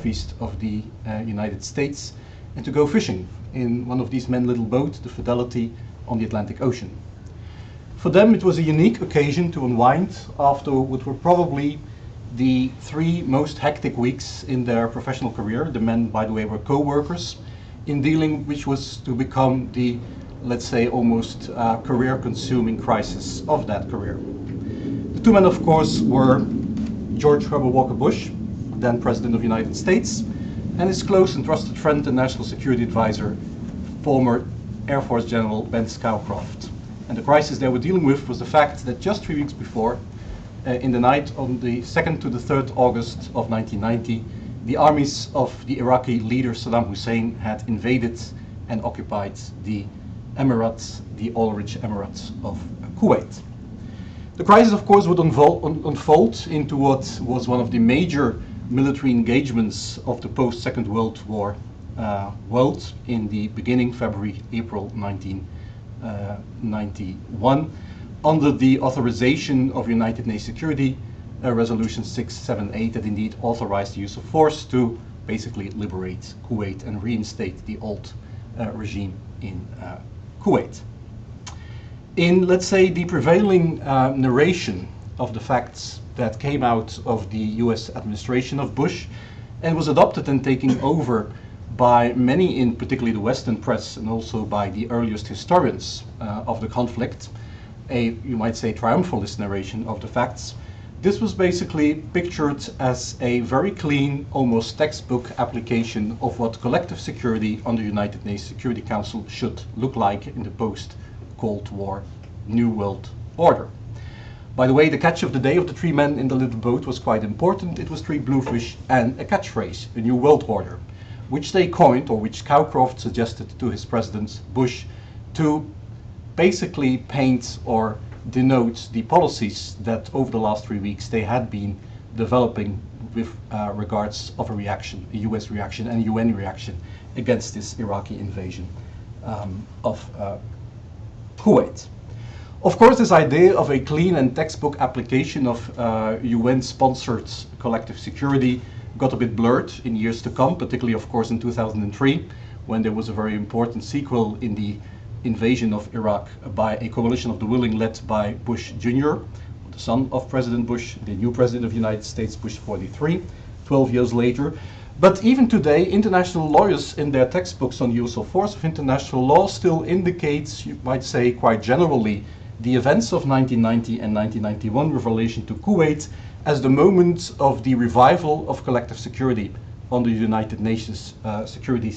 east of the United States and to go fishing in one of these men little boats, the Fidelity, on the Atlantic Ocean. For them it was a unique occasion to unwind after what were probably the 3 most hectic weeks in their professional career. The men, by the way, were co-workers in dealing which was to become the, let's say, almost career-consuming crisis of that career. The 2 men, of course, were George Herbert Walker Bush, then President of the United States, and his close and trusted friend and National Security Advisor, former Air Force General Ben Scowcroft. And the crisis they were dealing with was the fact that just 3 weeks before, in the night on the 2nd to the 3rd August of 1990, the armies of the Iraqi leader Saddam Hussein had invaded and occupied the Emirates, the oil-rich Emirates of Kuwait. The crisis, of course, would unfold into what was one of the major military engagements of the post-Second World War world in the beginning, February, April 1991, under the authorization of United Nations Security Resolution 678 that indeed authorized the use of force to basically liberate Kuwait and reinstate the old regime in Kuwait. In, let's say, the prevailing narration of the facts that came out of the US administration of Bush and was adopted and taken over by many, in particularly the Western press and also by the earliest historians of the conflict, you might say, triumphalist narration of the facts, this was basically pictured as a very clean, almost textbook application of what collective security under the United Nations Security Council should look like in the post-Cold War New World Order. By the way, the catch of the day of the 3 men in the little boat was quite important. It was 3 bluefish and a catchphrase, a New World Order, which they coined, or which Scowcroft suggested to his president Bush, to basically paint or denote the policies that over the last 3 weeks they had been developing with regards of a reaction, a US reaction and a UN reaction against this Iraqi invasion of Kuwait. Of course, this idea of a clean and textbook application of UN-sponsored collective security got a bit blurred in years to come, particularly, of course, in 2003, when there was a very important sequel in the invasion of Iraq by a coalition of the willing led by Bush Jr., the son of President Bush, the new president of the United States, Bush 43, 12 years later. But even today, international lawyers in their textbooks on use of force of international law still indicates, you might say quite generally, the events of 1990 and 1991 with relation to Kuwait as the moment of the revival of collective security under the United Nations Security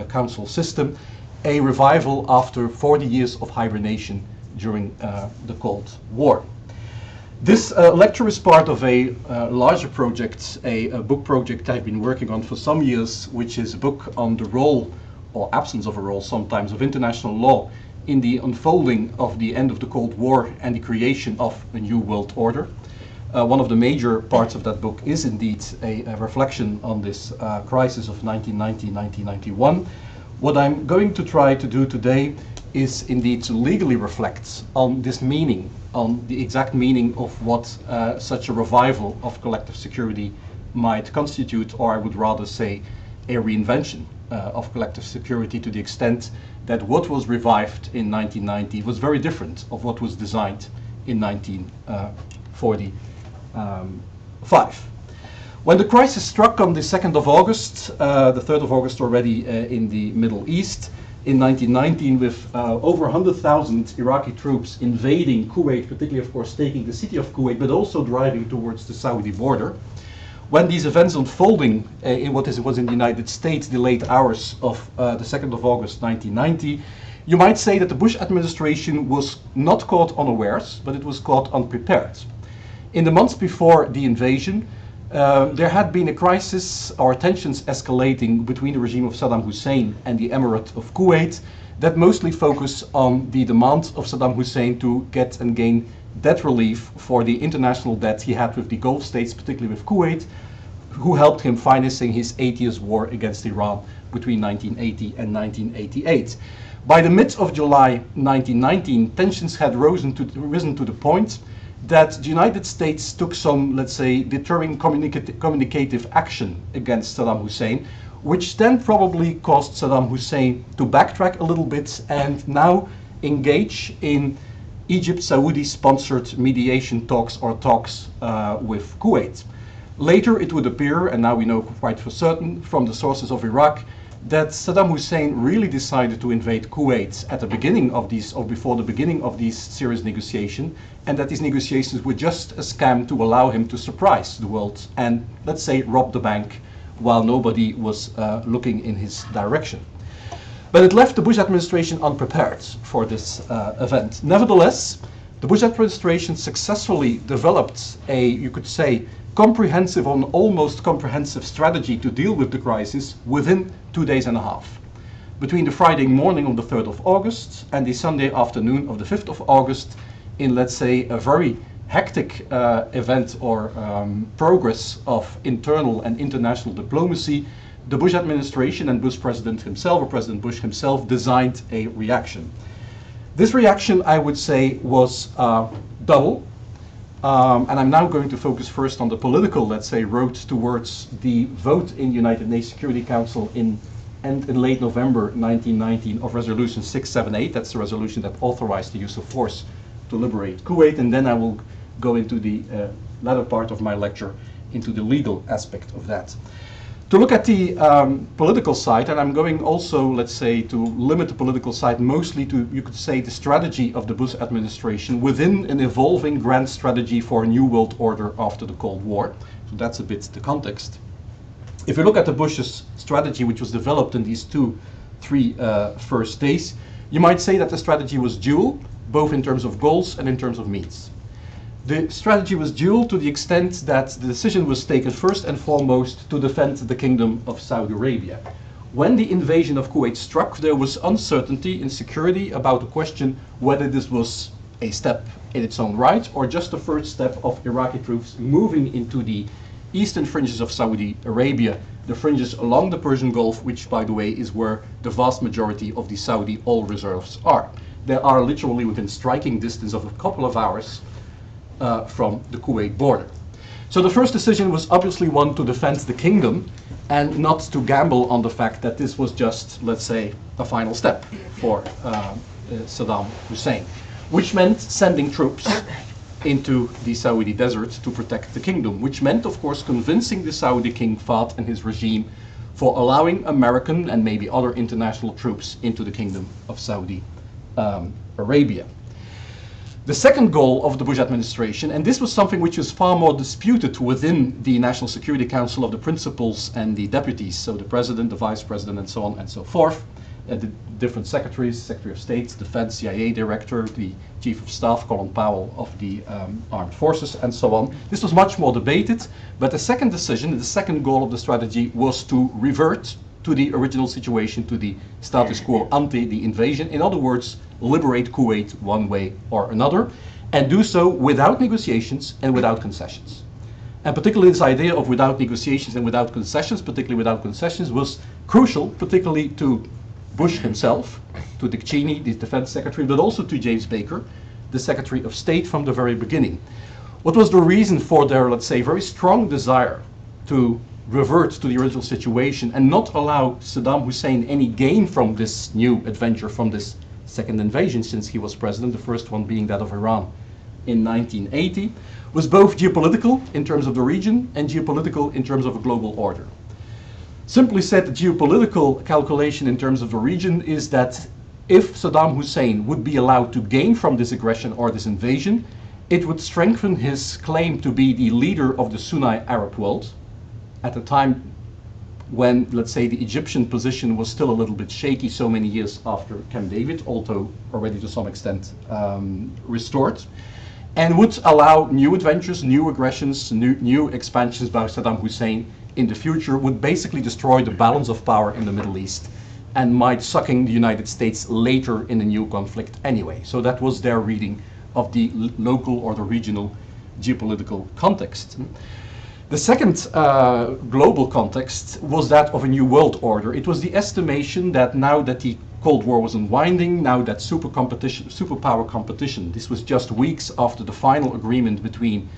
Council system, a revival after 40 years of hibernation during the Cold War. This lecture is part of a larger project, a book project I've been working on for some years, which is a book on the role, or absence of a role sometimes, of international law in the unfolding of the end of the Cold War and the creation of a new world order. One of the major parts of that book is indeed a reflection on this crisis of 1990-1991. What I'm going to try to do today is indeed to legally reflect on this meaning, on the exact meaning of what such a revival of collective security might constitute, or I would rather say a reinvention of collective security, to the extent that what was revived in 1990 was very different of what was designed in 1945. When the crisis struck on the 2nd of August, the 3rd of August already in the Middle East, in 1919, with over 100,000 Iraqi troops invading Kuwait, particularly, of course, taking the city of Kuwait, but also driving towards the Saudi border. When these events unfolding in what was in the United States, the late hours of the 2nd of August 1990, you might say that the Bush administration was not caught unawares, but it was caught unprepared. In the months before the invasion, there had been a crisis or tensions escalating between the regime of Saddam Hussein and the Emirate of Kuwait that mostly focus on the demand of Saddam Hussein to get and gain debt relief for the international debt he had with the Gulf states, particularly with Kuwait, who helped him financing his 8 years war against Iran between 1980 and 1988. By the mid of July 1919, tensions had risen to the point that the United States took some, let's say, deterring communicative action against Saddam Hussein, which then probably caused Saddam Hussein to backtrack a little bit and now engage in Egypt-Saudi-sponsored mediation talks or talks with Kuwait. Later it would appear, and now we know quite for certain from the sources of Iraq, that Saddam Hussein really decided to invade Kuwait at the beginning of these, or before the beginning of these serious negotiations, and that these negotiations were just a scam to allow him to surprise the world and, let's say, rob the bank while nobody was looking in his direction. But it left the Bush administration unprepared for this event. Nevertheless, the Bush administration successfully developed a, you could say, comprehensive or almost comprehensive strategy to deal with the crisis within 2 days and a half. Between the Friday morning of the 3rd of August and the Sunday afternoon of the 5th of August, in, let's say, a very hectic event or progress of internal and international diplomacy, the Bush administration and Bush President himself, or President Bush himself, designed a reaction. This reaction, I would say, was double. And I'm now going to focus first on the political, let's say, road towards the vote in the United Nations Security Council in late November 1919 of Resolution 678. That's the resolution that authorized the use of force to liberate Kuwait. And then I will go into the latter part of my lecture into the legal aspect of that. To look at the political side, and I'm going also, let's say, to limit the political side mostly to, you could say, the strategy of the Bush administration within an evolving grand strategy for a new world order after the Cold War. So that's a bit the context. If you look at the Bush's strategy, which was developed in these three first days, you might say that the strategy was dual, both in terms of goals and in terms of means. The strategy was dual to the extent that the decision was taken first and foremost to defend the Kingdom of Saudi Arabia. When the invasion of Kuwait struck, there was uncertainty, insecurity about the question whether this was a step in its own right or just the first step of Iraqi troops moving into the eastern fringes of Saudi Arabia, the fringes along the Persian Gulf, which, by the way, is where the vast majority of the Saudi oil reserves are. They are literally within striking distance of a couple of hours from the Kuwait border. So the first decision was obviously one to defend the kingdom and not to gamble on the fact that this was just, let's say, a final step for Saddam Hussein, which meant sending troops into the Saudi desert to protect the kingdom, which meant, of course, convincing the Saudi King Fahd and his regime for allowing American and maybe other international troops into the Kingdom of Saudi Arabia. The second goal of the Bush administration, and this was something which was far more disputed within the National Security Council of the principals and the deputies, so the president, the vice president, and so on and so forth, the different secretaries, Secretary of State, Defense, CIA Director, the Chief of Staff, Colin Powell of the Armed Forces, and so on. This was much more debated, but the second decision, the second goal of the strategy was to revert to the original situation, to the status quo ante the invasion. In other words, liberate Kuwait one way or another, and do so without negotiations and without concessions. And particularly this idea of without negotiations and without concessions, particularly without concessions, was crucial, particularly to Bush himself, to Dick Cheney, the defense secretary, but also to James Baker, the Secretary of State from the very beginning. What was the reason for their, let's say, very strong desire to revert to the original situation and not allow Saddam Hussein any gain from this new adventure, from this second invasion since he was president, the first one being that of Iran in 1980, was both geopolitical in terms of the region and geopolitical in terms of a global order. Simply said, the geopolitical calculation in terms of the region is that if Saddam Hussein would be allowed to gain from this aggression or this invasion, it would strengthen his claim to be the leader of the Sunni Arab world at a time when, let's say, the Egyptian position was still a little bit shaky so many years after Camp David, although already to some extent restored, and would allow new adventures, new aggressions, new expansions by Saddam Hussein in the future, would basically destroy the balance of power in the Middle East and might sucking the United States later in a new conflict anyway. So that was their reading of the local or the regional geopolitical context. The second global context was that of a new world order. It was the estimation that now that the Cold War was unwinding. Now that superpower competition, this was just weeks after the final agreement between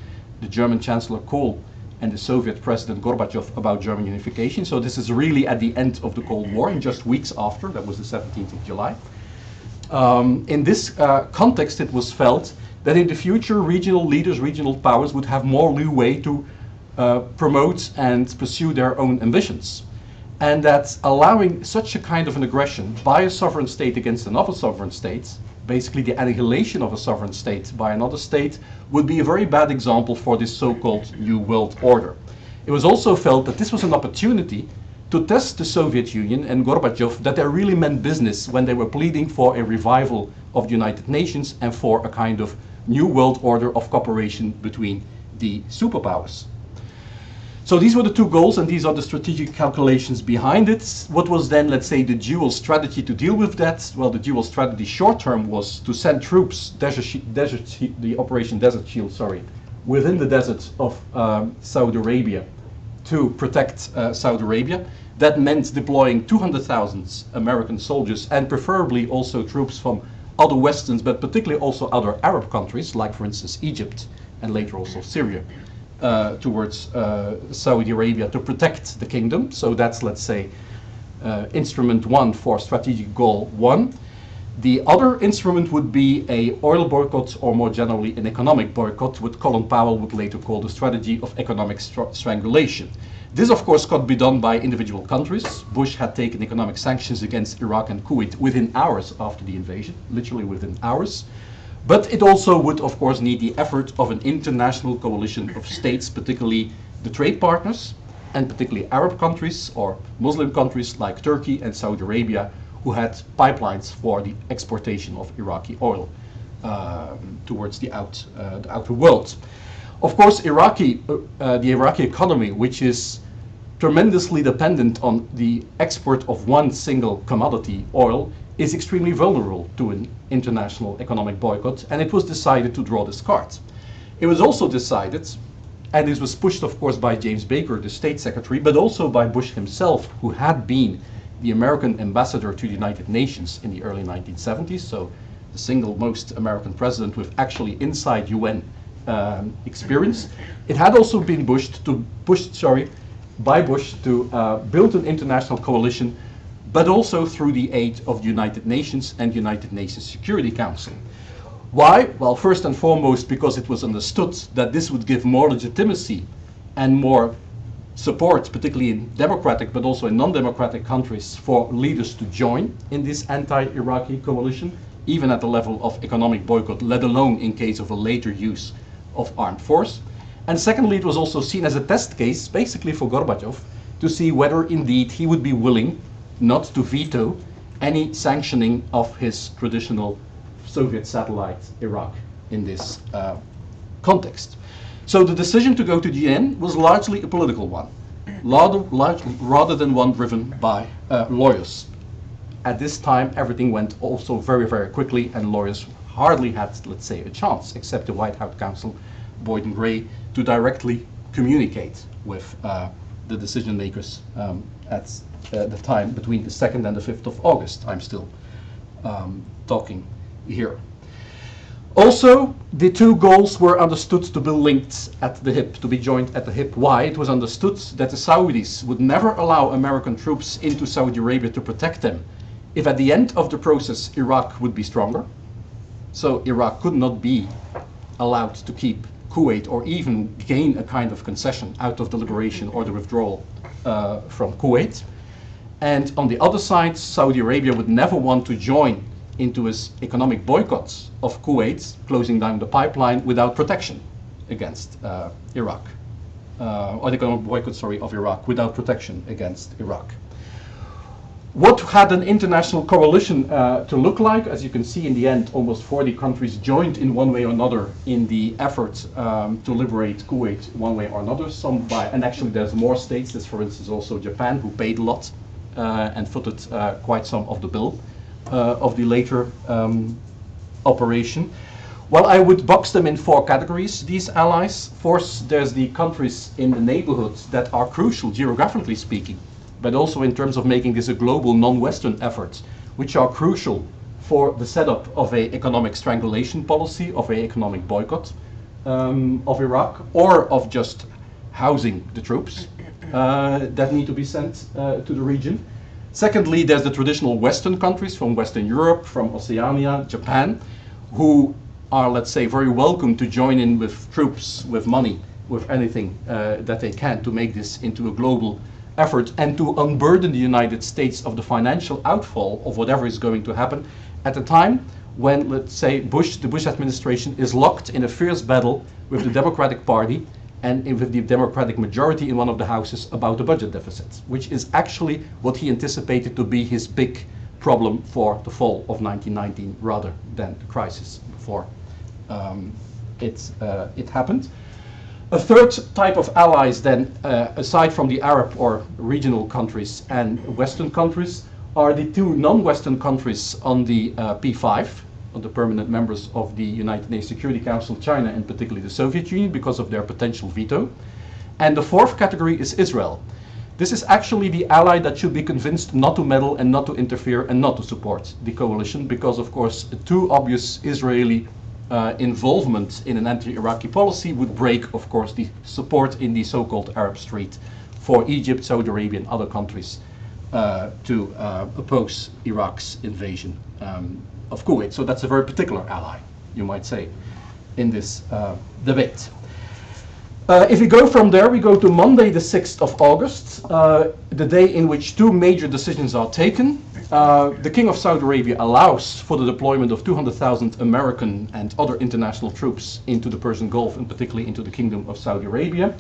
the German Chancellor Kohl and the Soviet President Gorbachev about German unification. So this is really at the end of the Cold War, and just weeks after, that was the 17th of July. In this context, it was felt that in the future, regional leaders, regional powers would have more leeway to promote and pursue their own ambitions. And that allowing such a kind of an aggression by a sovereign state against another sovereign state, basically the annihilation of a sovereign state by another state, would be a very bad example for this so-called New World Order. It was also felt that this was an opportunity to test the Soviet Union and Gorbachev that they really meant business when they were pleading for a revival of the United Nations and for a kind of new world order of cooperation between the superpowers. So these were the two goals, and these are the strategic calculations behind it. What was then, let's say, the dual strategy to deal with that? Well, the dual strategy short term was to send troops, the Operation Desert Shield, within the desert of Saudi Arabia to protect Saudi Arabia. That meant deploying 200,000 American soldiers and preferably also troops from other Westerns, but particularly also other Arab countries, like for instance Egypt and later also Syria. Towards Saudi Arabia to protect the kingdom. So that's, let's say, instrument one for strategic goal one. The other instrument would be a oil boycott, or more generally an economic boycott, what Colin Powell would later call the strategy of economic strangulation. This, of course, could be done by individual countries. Bush had taken economic sanctions against Iraq and Kuwait within hours after the invasion, literally within hours. But it also would, of course, need the effort of an international coalition of states, particularly the trade partners, and particularly Arab countries or Muslim countries like Turkey and Saudi Arabia, who had pipelines for the exportation of Iraqi oil towards the outer world. Of course, the Iraqi economy, which is tremendously dependent on the export of one single commodity, oil, is extremely vulnerable to an international economic boycott, and it was decided to draw this card. It was also decided, and this was pushed of course by James Baker, the State Secretary, but also by Bush himself, who had been the American ambassador to the United Nations in the early 1970s, so the single most American president with actually inside UN experience. It had also been by Bush to build an international coalition, but also through the aid of the United Nations and United Nations Security Council. Why? Well, first and foremost, because it was understood that this would give more legitimacy and more support, particularly in democratic but also in non-democratic countries, for leaders to join in this anti-Iraqi coalition, even at the level of economic boycott, let alone in case of a later use of armed force. And secondly, it was also seen as a test case, basically for Gorbachev, to see whether indeed he would be willing not to veto any sanctioning of his traditional Soviet satellite Iraq in this context. So the decision to go to the UN was largely a political one, rather than one driven by lawyers. At this time, everything went also very, very quickly, and lawyers hardly had, let's say, a chance, except the White House counsel, Boyd and Gray, to directly communicate with the decision makers at the time between the 2nd and the 5th of August. I'm still talking here. Also, the two goals were understood to be linked at the hip, to be joined at the hip. Why? It was understood that the Saudis would never allow American troops into Saudi Arabia to protect them if at the end of the process Iraq would be stronger. So Iraq could not be allowed to keep Kuwait or even gain a kind of concession out of the liberation or the withdrawal from Kuwait. And on the other side, Saudi Arabia would never want to join into his economic boycotts of Kuwait, closing down the pipeline without protection against Iraq. Or the economic boycott, of Iraq, without protection against Iraq. What had an international coalition to look like? As you can see, in the end, almost 40 countries joined in one way or another in the effort to liberate Kuwait one way or another. And actually there's more states. There's, for instance, also Japan, who paid a lot and footed quite some of the bill of the later operation. Well, I would box them in 4 categories, these allies. First, there's the countries in the neighborhoods that are crucial, geographically speaking, but also in terms of making this a global non-Western effort, which are crucial for the setup of a economic strangulation policy, of a economic boycott of Iraq, or of just housing the troops that need to be sent to the region. Secondly, there's the traditional Western countries from Western Europe, from Oceania, Japan, who are, let's say, very welcome to join in with troops, with money, with anything that they can to make this into a global effort and to unburden the United States of the financial outfall of whatever is going to happen at a time when, let's say, the Bush administration is locked in a fierce battle with the Democratic Party and with the Democratic majority in one of the houses about the budget deficits, which is actually what he anticipated to be his big problem for the fall of 1919 rather than the crisis before it happened. A third type of allies then, aside from the Arab or regional countries and Western countries, are the two non-Western countries on the P5, on the permanent members of the United Nations Security Council, China and particularly the Soviet Union because of their potential veto. And the fourth category is Israel. This is actually the ally that should be convinced not to meddle and not to interfere and not to support the coalition because, of course, too obvious Israeli involvement in an anti-Iraqi policy would break, of course, the support in the so-called Arab Street for Egypt, Saudi Arabia and other countries to oppose Iraq's invasion of Kuwait. So that's a very particular ally, you might say, in this debate. If we go from there, we go to Monday the 6th of August, the day in which two major decisions are taken. The King of Saudi Arabia allows for the deployment of 200,000 American and other international troops into the Persian Gulf and particularly into the Kingdom of Saudi Arabia.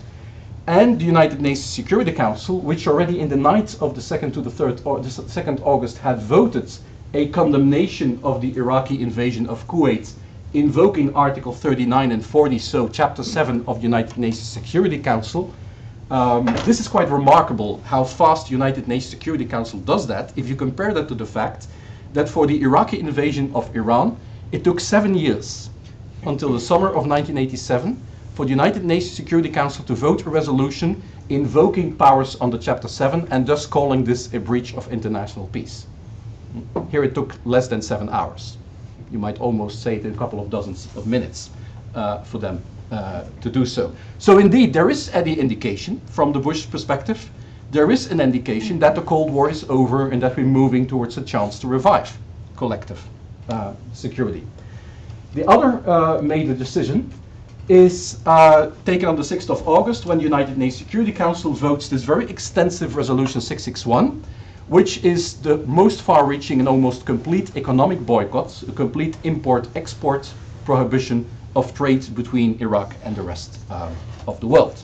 And the United Nations Security Council, which already in the night of the 2nd to the 3rd or the 2nd August had voted a condemnation of the Iraqi invasion of Kuwait, invoking Article 39 and 40, so Chapter 7 of the United Nations Security Council. This is quite remarkable how fast the United Nations Security Council does that if you compare that to the fact that for the Iraqi invasion of Iran, it took 7 years until the summer of 1987 for the United Nations Security Council to vote a resolution invoking powers under Chapter 7 and thus calling this a breach of international peace. Here it took less than 7 hours. You might almost say it in a couple of dozens of minutes for them to do so. So indeed, there is any indication from the Bush perspective, there is an indication that the Cold War is over and that we're moving towards a chance to revive collective security. The other major decision is taken on the 6th of August when the United Nations Security Council votes this very extensive Resolution 661, which is the most far-reaching and almost complete economic boycott, a complete import-export prohibition of trade between Iraq and the rest of the world.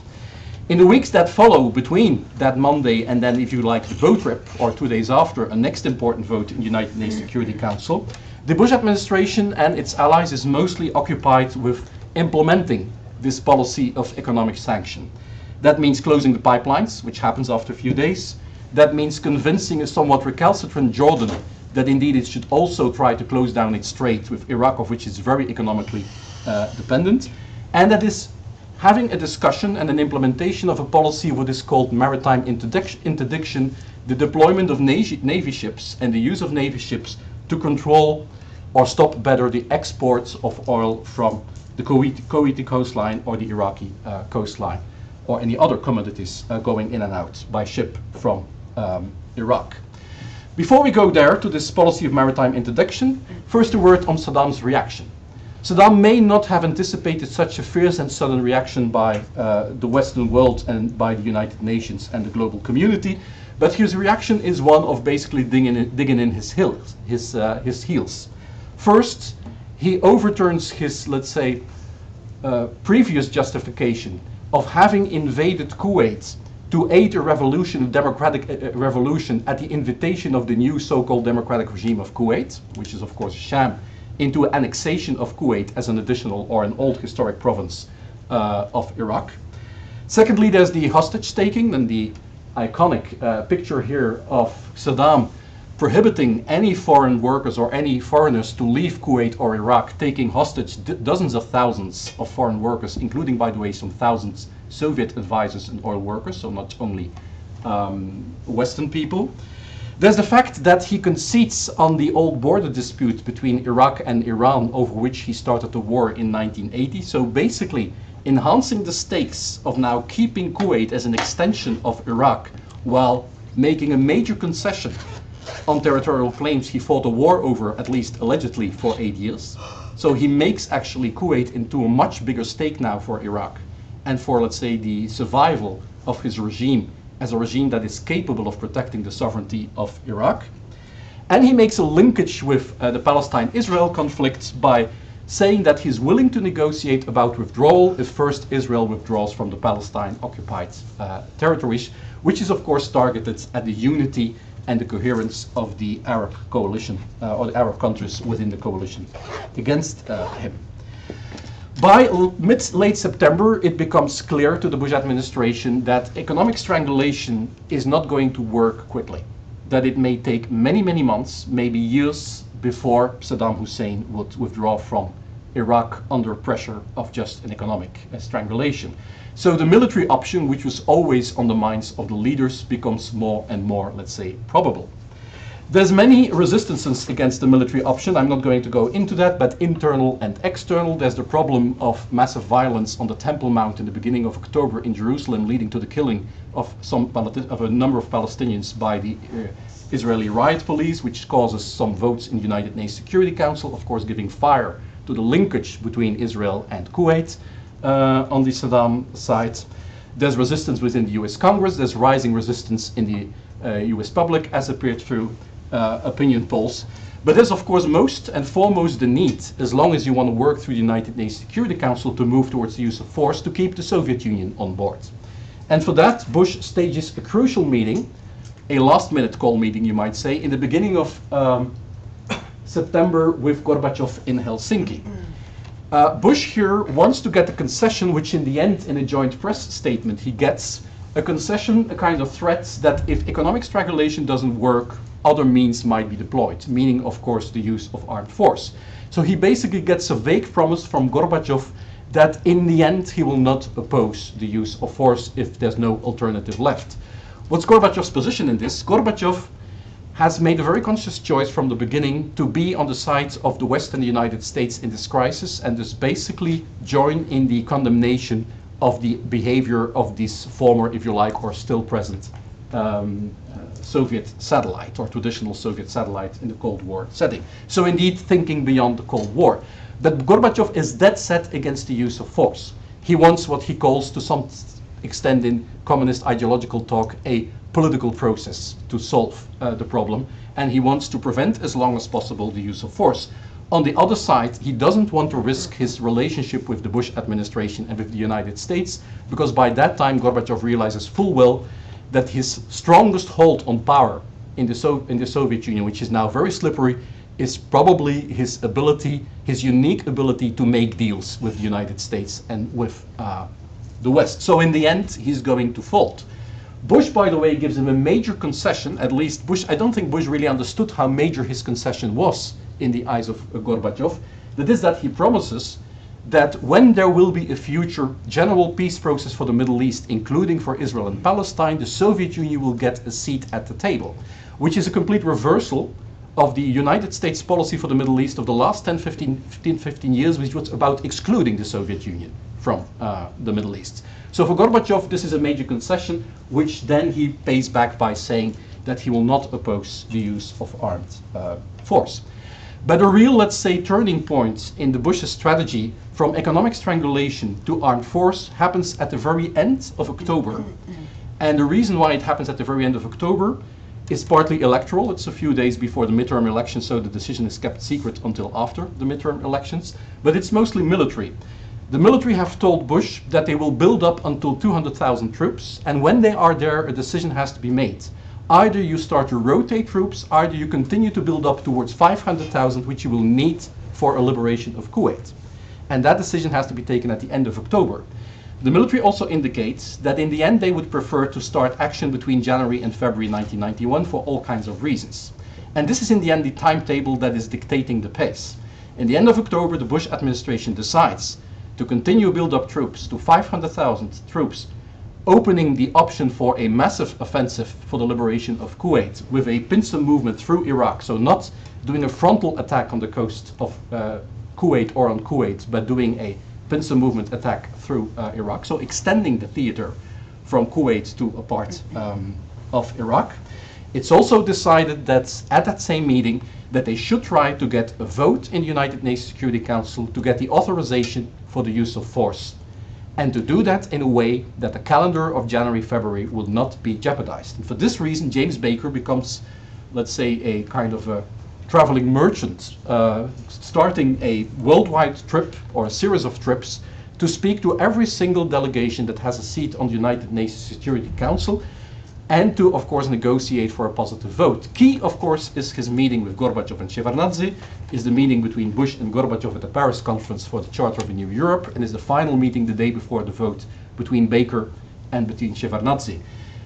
In the weeks that follow between that Monday and then, if you like, the vote trip, or 2 days after, a next important vote in the United Nations Security Council, the Bush administration and its allies is mostly occupied with implementing this policy of economic sanction. That means closing the pipelines, which happens after a few days. That means convincing a somewhat recalcitrant Jordan that indeed it should also try to close down its trade with Iraq, of which it's very economically dependent. And that is having a discussion and an implementation of a policy of what is called maritime interdiction, the deployment of Navy ships and the use of Navy ships to control or stop better the exports of oil from the Kuwaiti coastline or the Iraqi coastline or any other commodities going in and out by ship from Iraq. Before we go there to this policy of maritime interdiction, first a word on Saddam's reaction. Saddam may not have anticipated such a fierce and sudden reaction by the Western world and by the United Nations and the global community, but his reaction is one of basically digging in his heels. First, he overturns his, let's say, previous justification of having invaded Kuwait to aid a revolution, a democratic revolution at the invitation of the new so-called democratic regime of Kuwait, which is of course a sham, into annexation of Kuwait as an additional or an old historic province of Iraq. Secondly, there's the hostage taking and the iconic picture here of Saddam prohibiting any foreign workers or any foreigners to leave Kuwait or Iraq, taking hostage dozens of thousands of foreign workers, including, by the way, some thousands Soviet advisors and oil workers, so not only Western people. There's the fact that he concedes on the old border dispute between Iraq and Iran, over which he started the war in 1980. So basically enhancing the stakes of now keeping Kuwait as an extension of Iraq, while making a major concession on territorial claims he fought a war over, at least allegedly, for 8 years. So he makes actually Kuwait into a much bigger stake now for Iraq and for, let's say, the survival of his regime as a regime that is capable of protecting the sovereignty of Iraq. And he makes a linkage with the Palestine-Israel conflict by saying that he's willing to negotiate about withdrawal if first Israel withdraws from the Palestine-occupied territories, which is of course targeted at the unity and the coherence of the Arab coalition, or the Arab countries within the coalition against him. By mid-late September, it becomes clear to the Bush administration that economic strangulation is not going to work quickly, that it may take many, many months, maybe years, before Saddam Hussein would withdraw from Iraq under pressure of just an economic strangulation. So the military option, which was always on the minds of the leaders, becomes more and more, let's say, probable. There's many resistances against the military option. I'm not going to go into that, but internal and external. There's the problem of massive violence on the Temple Mount in the beginning of October in Jerusalem, leading to the killing of a number of Palestinians by the Israeli riot police, which causes some votes in the United Nations Security Council, of course giving fire to the linkage between Israel and Kuwait on the Saddam side. There's resistance within the US Congress. There's rising resistance in the US public, as appeared through opinion polls. But there's of course most and foremost the need, as long as you want to work through the United Nations Security Council, to move towards the use of force to keep the Soviet Union on board. And for that, Bush stages a crucial meeting, a last-minute call meeting, you might say, in the beginning of September with Gorbachev in Helsinki. Bush here wants to get a concession, which in the end, in a joint press statement, he gets a concession, a kind of threat that if economic strangulation doesn't work, other means might be deployed, meaning, of course, the use of armed force. So he basically gets a vague promise from Gorbachev that in the end he will not oppose the use of force if there's no alternative left. What's Gorbachev's position in this? Gorbachev has made a very conscious choice from the beginning to be on the side of the West and the United States in this crisis, and thus basically join in the condemnation of the behavior of this former, if you like, or still present Soviet satellite, or traditional Soviet satellite in the Cold War setting. So indeed thinking beyond the Cold War. But Gorbachev is dead set against the use of force. He wants what he calls, to some extent in communist ideological talk, a political process to solve the problem, and he wants to prevent as long as possible the use of force. On the other side, he doesn't want to risk his relationship with the Bush administration and with the United States, because by that time Gorbachev realizes full well that his strongest hold on power in the Soviet Union, which is now very slippery, is probably his ability, his unique ability to make deals with the United States and with the West. So in the end, he's going to fold. Bush, by the way, gives him a major concession. At least Bush, I don't think Bush really understood how major his concession was in the eyes of Gorbachev. That is that he promises that when there will be a future general peace process for the Middle East, including for Israel and Palestine, the Soviet Union will get a seat at the table, which is a complete reversal of the United States policy for the Middle East of the last 15 years, which was about excluding the Soviet Union from the Middle East. So for Gorbachev, this is a major concession, which then he pays back by saying that he will not oppose the use of armed force. But a real, let's say, turning point in the Bush's strategy from economic strangulation to armed force happens at the very end of October. And the reason why it happens at the very end of October is partly electoral. It's a few days before the midterm elections, so the decision is kept secret until after the midterm elections. But it's mostly military. The military have told Bush that they will build up until 200,000 troops, and when they are there, a decision has to be made. Either you start to rotate troops, either you continue to build up towards 500,000, which you will need for a liberation of Kuwait. And that decision has to be taken at the end of October. The military also indicates that in the end they would prefer to start action between January and February 1991 for all kinds of reasons. And this is in the end the timetable that is dictating the pace. In the end of October, the Bush administration decides to continue build up troops to 500,000 troops opening the option for a massive offensive for the liberation of Kuwait with a pincer movement through Iraq. So not doing a frontal attack on the coast of Kuwait or on Kuwait, but doing a pincer movement attack through Iraq. So extending the theater from Kuwait to a part of Iraq. It's also decided that at that same meeting that they should try to get a vote in the United Nations Security Council to get the authorization for the use of force, and to do that in a way that the calendar of January, February will not be jeopardized. And for this reason, James Baker becomes, let's say, a kind of a traveling merchant, starting a worldwide trip or a series of trips to speak to every single delegation that has a seat on the United Nations Security Council, and to, of course, negotiate for a positive vote. Key, of course, is his meeting with Gorbachev and Shevardnadze, is the meeting between Bush and Gorbachev at the Paris conference for the Charter of a New Europe, and is the final meeting the day before the vote between Baker and between Shevardnadze.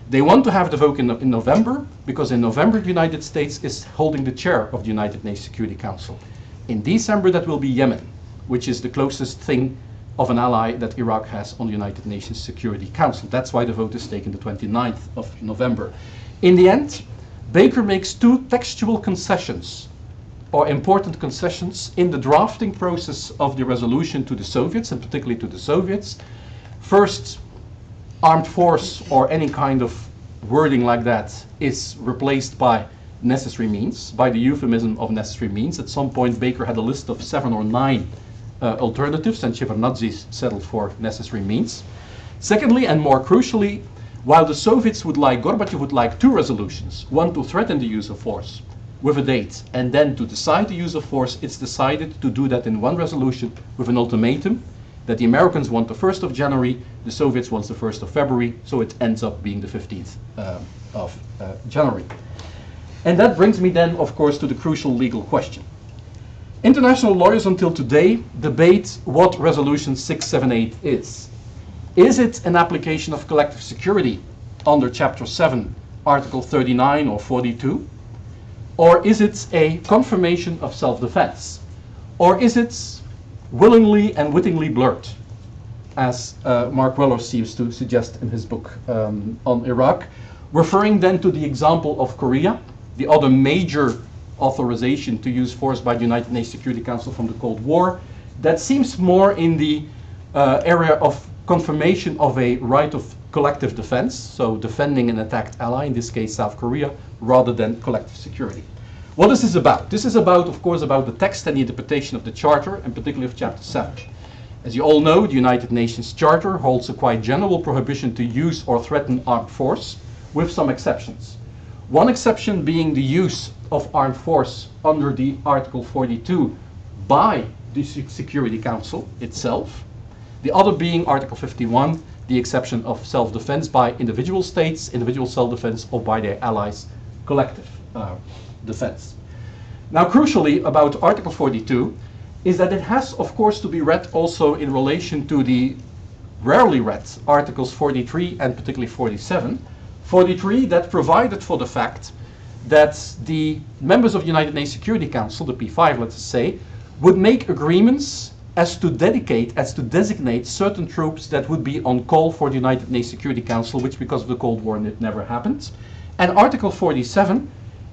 They want to have the vote in November, because in November the United States is holding the chair of the United Nations Security Council. In December that will be Yemen, which is the closest thing of an ally that Iraq has on the United Nations Security Council. That's why the vote is taken the 29th of November. In the end, Baker makes two textual concessions, or important concessions, in the drafting process of the resolution to the Soviets, and particularly to the Soviets. First, armed force or any kind of wording like that is replaced by necessary means, by the euphemism of necessary means. At some point, Baker had a list of 7 or 9 alternatives, and Shevardnadze settled for necessary means. Secondly, and more crucially, while the Soviets would like, Gorbachev would like 2 resolutions, one to threaten the use of force with a date, and then to decide the use of force, it's decided to do that in one resolution with an ultimatum that the Americans want the 1st of January, the Soviets want the 1st of February, so it ends up being the 15th of January. And that brings me then, of course, to the crucial legal question. International lawyers until today debate what Resolution 678 is. Is it an application of collective security under Chapter 7, Article 39 or 42? Or is it a confirmation of self-defense? Or is it willingly and wittingly blurred, as Mark Weller seems to suggest in his book on Iraq, referring then to the example of Korea, the other major authorization to use force by the United Nations Security Council from the Cold War, that seems more in the area of confirmation of a right of collective defense, so defending an attacked ally, in this case South Korea, rather than collective security. What is this about? This is about, of course, about the text and the interpretation of the Charter, and particularly of Chapter 7. As you all know, the United Nations Charter holds a quite general prohibition to use or threaten armed force, with some exceptions. One exception being the use of armed force under the Article 42 by the Security Council itself. The other being Article 51, the exception of self-defense by individual states, individual self-defense, or by their allies, collective defense. Now, crucially about Article 42 is that it has, of course, to be read also in relation to the rarely read Articles 43 and particularly 47. 43 that provided for the fact that the members of the United Nations Security Council, the P5, let's say, would make agreements as to designate certain troops that would be on call for the United Nations Security Council, which because of the Cold War it never happened. And Article 47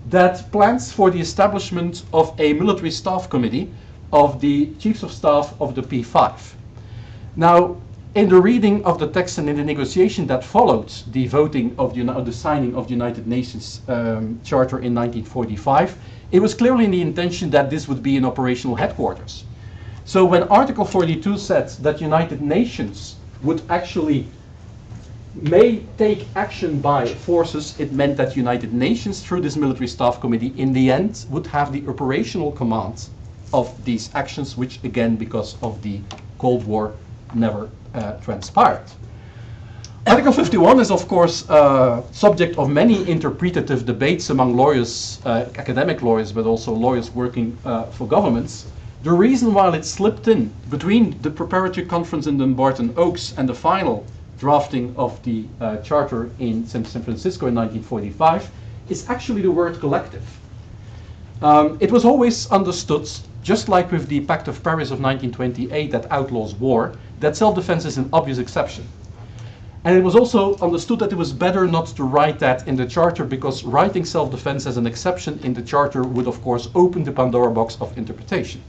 that plans for the establishment of a military staff committee of the chiefs of staff of the P5. Now, in the reading of the text and in the negotiation that followed the voting of the signing of the United Nations Charter in 1945, it was clearly in the intention that this would be an operational headquarters. So when Article 42 said that United Nations would actually may take action by forces, it meant that United Nations, through this military staff committee, in the end would have the operational command of these actions, which again, because of the Cold War, never transpired. Article 51 is, of course, subject of many interpretative debates among lawyers, academic lawyers, but also lawyers working for governments. The reason why it slipped in between the preparatory conference in Dumbarton Oaks and the final drafting of the charter in San Francisco in 1945 is actually the word collective. It was always understood, just like with the Pact of Paris of 1928 that outlaws war, that self-defense is an obvious exception. And it was also understood that it was better not to write that in the Charter, because writing self-defense as an exception in the Charter would, of course, open the Pandora box of interpretation.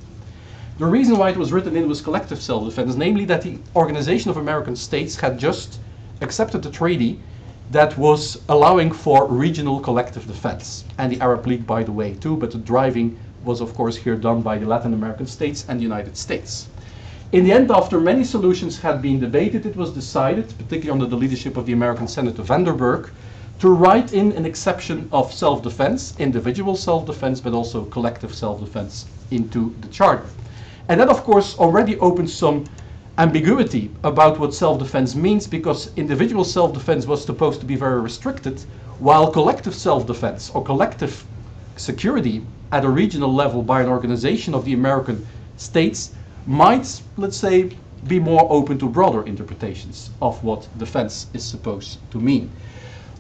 The reason why it was written in was collective self-defense, namely that the Organization of American States had just accepted a treaty that was allowing for regional collective defense. And the Arab League, by the way, too, but the driving was, of course, here done by the Latin American states and the United States. In the end, after many solutions had been debated, it was decided, particularly under the leadership of the American Senator Vanderburg, to write in an exception of self-defense, individual self-defense, but also collective self-defense into the Charter. And that, of course, already opens some ambiguity about what self-defense means, because individual self-defense was supposed to be very restricted, while collective self-defense or collective security at a regional level by an organization of the American states might, let's say, be more open to broader interpretations of what defense is supposed to mean.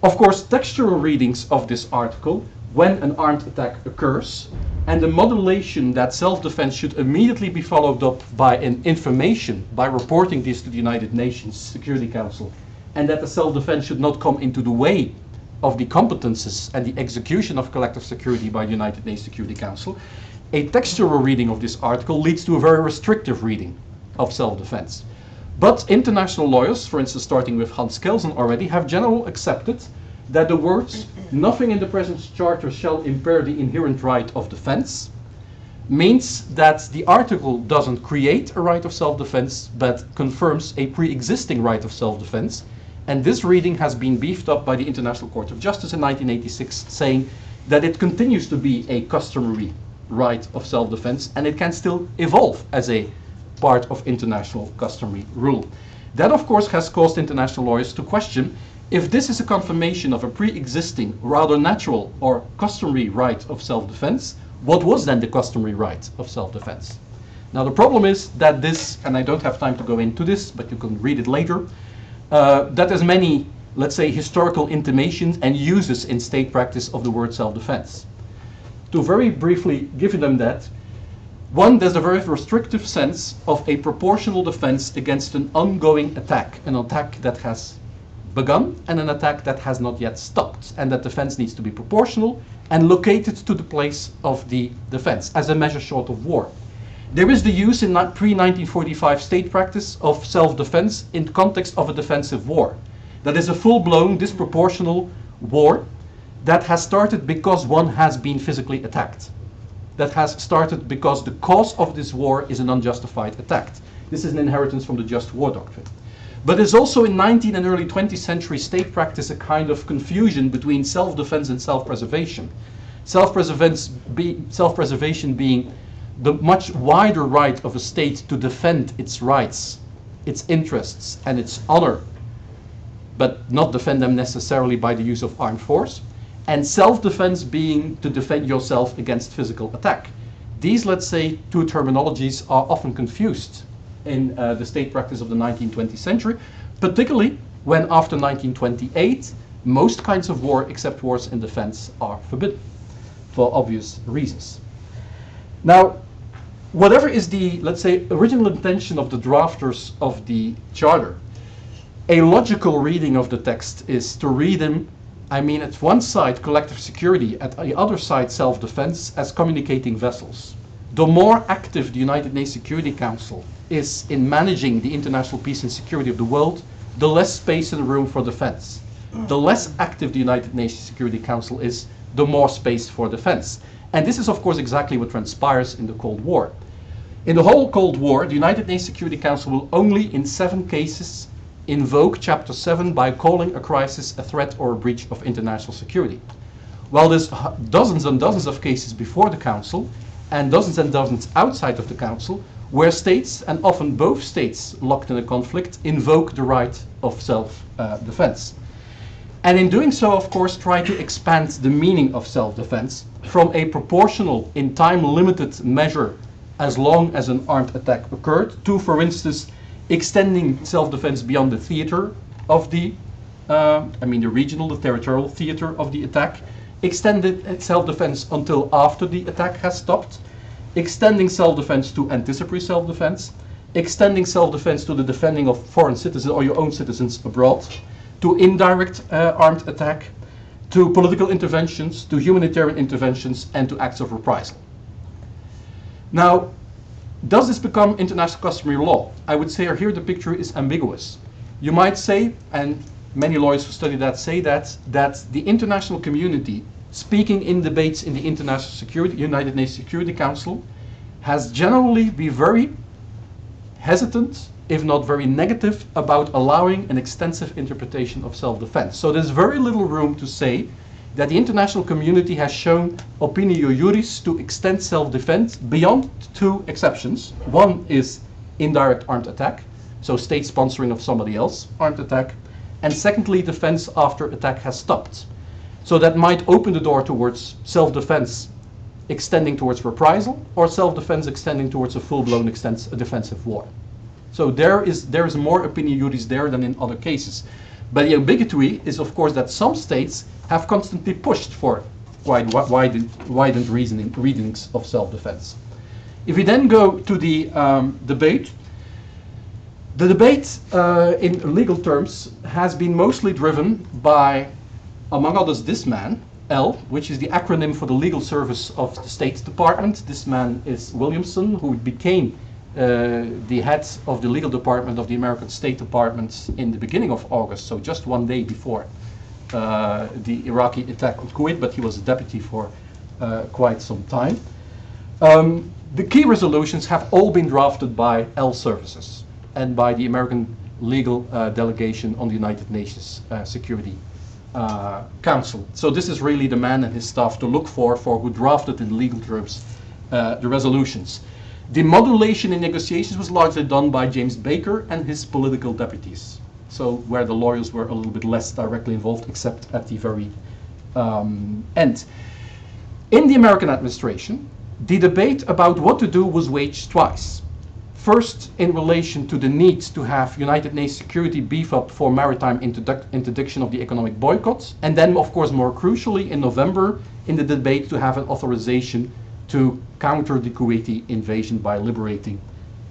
Of course, textual readings of this article, when an armed attack occurs, and the modulation that self-defense should immediately be followed up by an information, by reporting this to the United Nations Security Council, and that the self-defense should not come into the way of the competences and the execution of collective security by the United Nations Security Council, a textual reading of this article leads to a very restrictive reading of self-defense. But international lawyers, for instance starting with Hans Kelsen already, have generally accepted that the words "nothing in the present Charter shall impair the inherent right of defense" means that the article doesn't create a right of self-defense, but confirms a pre-existing right of self-defense. And this reading has been beefed up by the International Court of Justice in 1986, saying that it continues to be a customary right of self-defense, and it can still evolve as a part of international customary rule. That, of course, has caused international lawyers to question if this is a confirmation of a pre-existing, rather natural or customary right of self-defense. What was then the customary right of self-defense? Now the problem is that this, and I don't have time to go into this, but you can read it later, that there's many, let's say, historical intimations and uses in state practice of the word self-defense. To very briefly give them that, one, there's a very restrictive sense of a proportional defense against an ongoing attack, an attack that has begun and an attack that has not yet stopped, and that defense needs to be proportional and located to the place of the defense as a measure short of war. There is the use in pre-1945 state practice of self-defense in the context of a defensive war. That is a full-blown, disproportional war that has started because one has been physically attacked. That has started because the cause of this war is an unjustified attack. This is an inheritance from the just war doctrine. But there's also in 19th and early 20th century state practice a kind of confusion between self-defense and self-preservation. Self-preservation being the much wider right of a state to defend its rights, its interests, and its honor, but not defend them necessarily by the use of armed force. And self-defense being to defend yourself against physical attack. These, let's say, two terminologies are often confused in the state practice of the 19th, 20th century, particularly when after 1928, most kinds of war, except wars in defense, are forbidden for obvious reasons. Now, whatever is the, let's say, original intention of the drafters of the Charter, a logical reading of the text is to read them, I mean, at one side collective security, at the other side self-defense, as communicating vessels. The more active the United Nations Security Council is in managing the international peace and security of the world, the less space and room for defense. The less active the United Nations Security Council is, the more space for defense. And this is, of course, exactly what transpires in the Cold War. In the whole Cold War, the United Nations Security Council will only in 7 cases invoke Chapter 7 by calling a crisis a threat or a breach of international security. While there's dozens and dozens of cases before the Council and dozens outside of the Council where states, and often both states locked in a conflict, invoke the right of self-defense. And in doing so, of course, try to expand the meaning of self-defense from a proportional, in time-limited measure as long as an armed attack occurred to, for instance, extending self-defense beyond the theater of the regional, the territorial theater of the attack, extended self-defense until after the attack has stopped, extending self-defense to anticipatory self-defense, extending self-defense to the defending of foreign citizens or your own citizens abroad, to indirect armed attack, to political interventions, to humanitarian interventions, and to acts of reprisal. Now, does this become international customary law? I would say here the picture is ambiguous. You might say, and many lawyers who study that say that the international community, speaking in debates in the United Nations Security Council, has generally been very hesitant, if not very negative, about allowing an extensive interpretation of self-defense. So there's very little room to say that the international community has shown opinio juris to extend self-defense beyond two exceptions. One is indirect armed attack, so state sponsoring of somebody else, armed attack, and secondly, defense after attack has stopped. So that might open the door towards self-defense extending towards reprisal, or self-defense extending towards a full-blown defensive war. So there is more opinio juris there than in other cases. But the ambiguity is, of course, that some states have constantly pushed for widened reasonings of self-defense. If we then go to the debate, the debate in legal terms has been mostly driven by, among others, this man, L, which is the acronym for the legal service of the State Department. This man is Williamson, who became the head of the legal department of the American State Department in the beginning of August, so just one day before the Iraqi attack on Kuwait, but he was a deputy for quite some time. The key resolutions have all been drafted by L Services and by the American legal delegation on the United Nations Security Council. So this is really the man and his staff to look for who drafted in legal terms the resolutions. The modulation in negotiations was largely done by James Baker and his political deputies. So where the lawyers were a little bit less directly involved, except at the very end. In the American administration, the debate about what to do was waged twice. First, in relation to the need to have United Nations security beef up for maritime interdiction of the economic boycotts, and then, of course, more crucially, in November, in the debate to have an authorization to counter the Kuwaiti invasion by liberating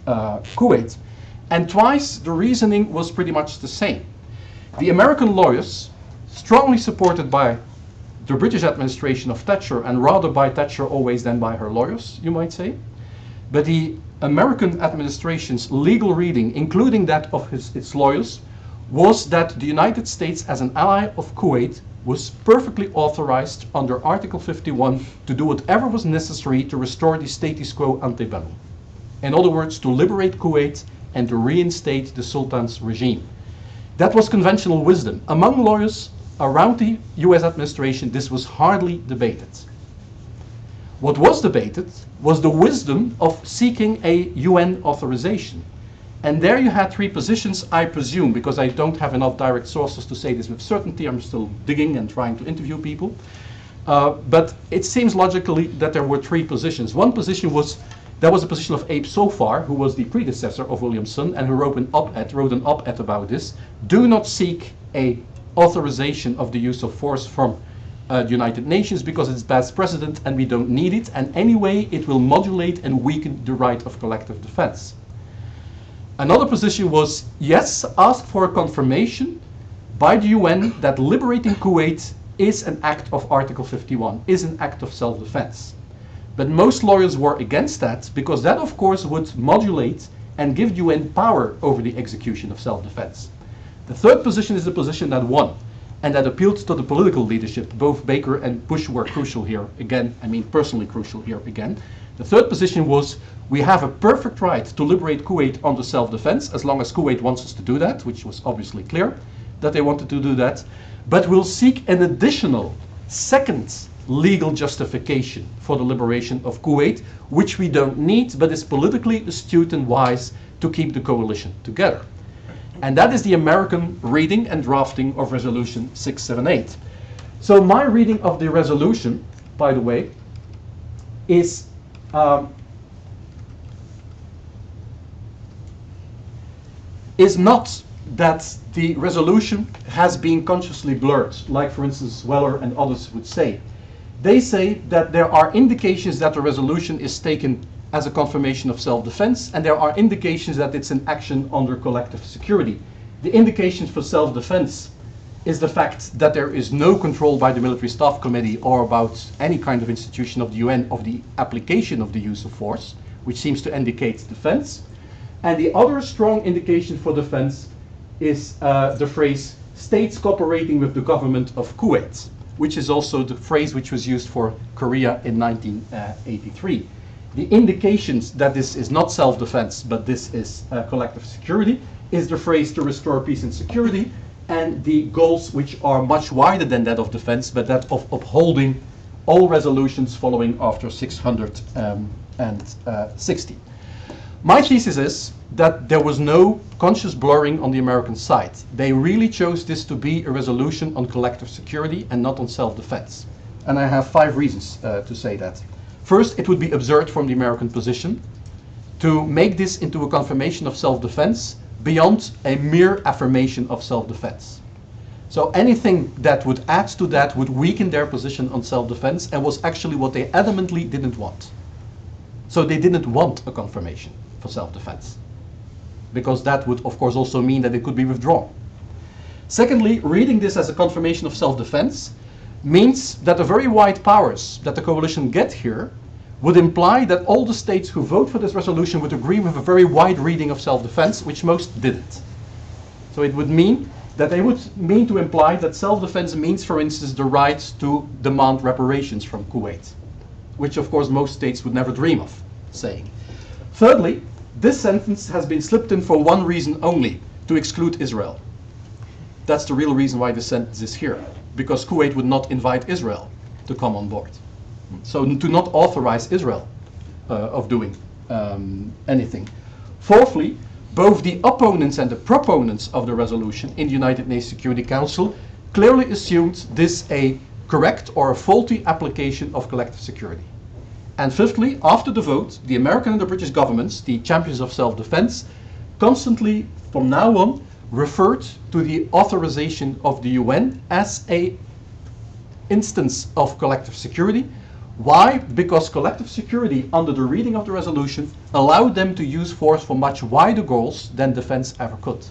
Kuwait. And twice the reasoning was pretty much the same. The American lawyers, strongly supported by the British administration of Thatcher, and rather by Thatcher always than by her lawyers, you might say, but the American administration's legal reading, including that of its lawyers, was that the United States as an ally of Kuwait was perfectly authorized under Article 51 to do whatever was necessary to restore the status quo ante bellum. In other words, to liberate Kuwait and to reinstate the Sultan's regime. That was conventional wisdom. Among lawyers around the US administration, this was hardly debated. What was debated was the wisdom of seeking a UN authorization. And there you had three positions, I presume, because I don't have enough direct sources to say this with certainty. I'm still digging and trying to interview people. But it seems logically that there were three positions. One position was, that was a position of Abe Sofar, who was the predecessor of Williamson and who wrote an op-ed about this. Do not seek a authorization of the use of force from the United Nations because it's bad precedent and we don't need it. And anyway, it will modulate and weaken the right of collective defense. Another position was, yes, ask for a confirmation by the UN that liberating Kuwait is an act of Article 51, is an act of self-defense. But most lawyers were against that because that, of course, would modulate and give UN power over the execution of self-defense. The third position is the position that won and that appealed to the political leadership. Both Baker and Bush were crucial here again, I mean personally crucial here again. The third position was, we have a perfect right to liberate Kuwait under self-defense as long as Kuwait wants us to do that, which was obviously clear that they wanted to do that, but we'll seek an additional second legal justification for the liberation of Kuwait, which we don't need, but is politically astute and wise to keep the coalition together. And that is the American reading and drafting of Resolution 678. So my reading of the resolution, by the way, is not that the resolution has been consciously blurred, like for instance Weller and others would say. They say that there are indications that the resolution is taken as a confirmation of self-defense, and there are indications that it's an action under collective security. The indications for self-defense is the fact that there is no control by the Military Staff Committee or about any kind of institution of the UN of the application of the use of force, which seems to indicate defense. And the other strong indication for defense is the phrase states cooperating with the government of Kuwait, which is also the phrase which was used for Korea in 1983. The indications that this is not self-defense, but this is collective security, is the phrase to restore peace and security, and the goals which are much wider than that of defense, but that of upholding all resolutions following after 660. My thesis is that there was no conscious blurring on the American side. They really chose this to be a resolution on collective security and not on self-defense. And I have 5 reasons to say that. First, it would be absurd from the American position to make this into a confirmation of self-defense beyond a mere affirmation of self-defense. So anything that would add to that would weaken their position on self-defense and was actually what they adamantly didn't want. So they didn't want a confirmation for self-defense, because that would of course also mean that it could be withdrawn. Secondly, reading this as a confirmation of self-defense means that the very wide powers that the coalition get here would imply that all the states who vote for this resolution would agree with a very wide reading of self-defense, which most didn't. So it would mean that they would mean to imply that self-defense means, for instance, the right to demand reparations from Kuwait, which of course most states would never dream of saying. Thirdly, this sentence has been slipped in for one reason only, to exclude Israel. That's the real reason why this sentence is here, because Kuwait would not invite Israel to come on board. So to not authorize Israel of doing anything. Fourthly, both the opponents and the proponents of the resolution in the United Nations Security Council clearly assumed this a correct or a faulty application of collective security. And fifthly, after the vote, the American and the British governments, the champions of self-defense, constantly from now on referred to the authorization of the UN as an instance of collective security. Why? Because collective security, under the reading of the resolution, allowed them to use force for much wider goals than defense ever could.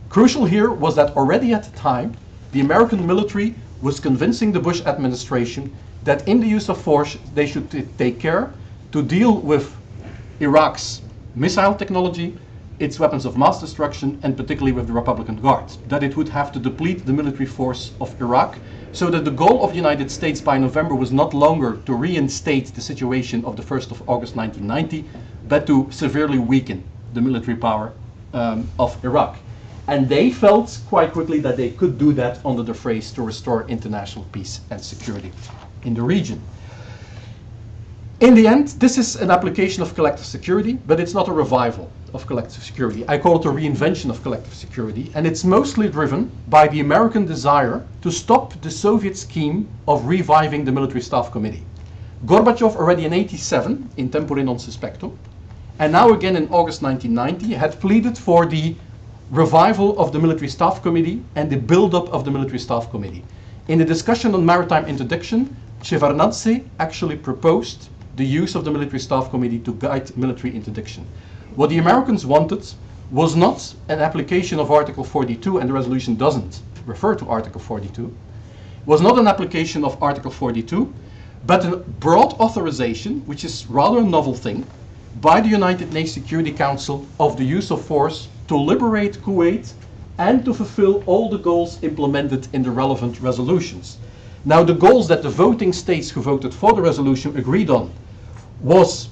Crucial here was that already at the time, the American military was convincing the Bush administration that in the use of force, they should take care to deal with Iraq's missile technology, its weapons of mass destruction, and particularly with the Republican Guard. That it would have to deplete the military force of Iraq, so that the goal of the United States by November was not longer to reinstate the situation of the 1st of August 1990, but to severely weaken the military power of Iraq. And they felt quite quickly that they could do that under the phrase to restore international peace and security in the region. In the end, this is an application of collective security, but it's not a revival of collective security. I call it a reinvention of collective security, and it's mostly driven by the American desire to stop the Soviet scheme of reviving the Military Staff Committee. Gorbachev already in '87, in tempore non suspecto, and now again in August 1990, had pleaded for the revival of the Military Staff Committee and the build-up of the Military Staff Committee. In the discussion on maritime interdiction, Shevardnadze actually proposed the use of the Military Staff Committee to guide military interdiction. What the Americans wanted was not an application of Article 42, and the resolution doesn't refer to Article 42, was not an application of Article 42, but a broad authorization, which is rather a novel thing, by the United Nations Security Council of the use of force to liberate Kuwait and to fulfill all the goals implemented in the relevant resolutions. Now, the goals that the voting states who voted for the resolution agreed on was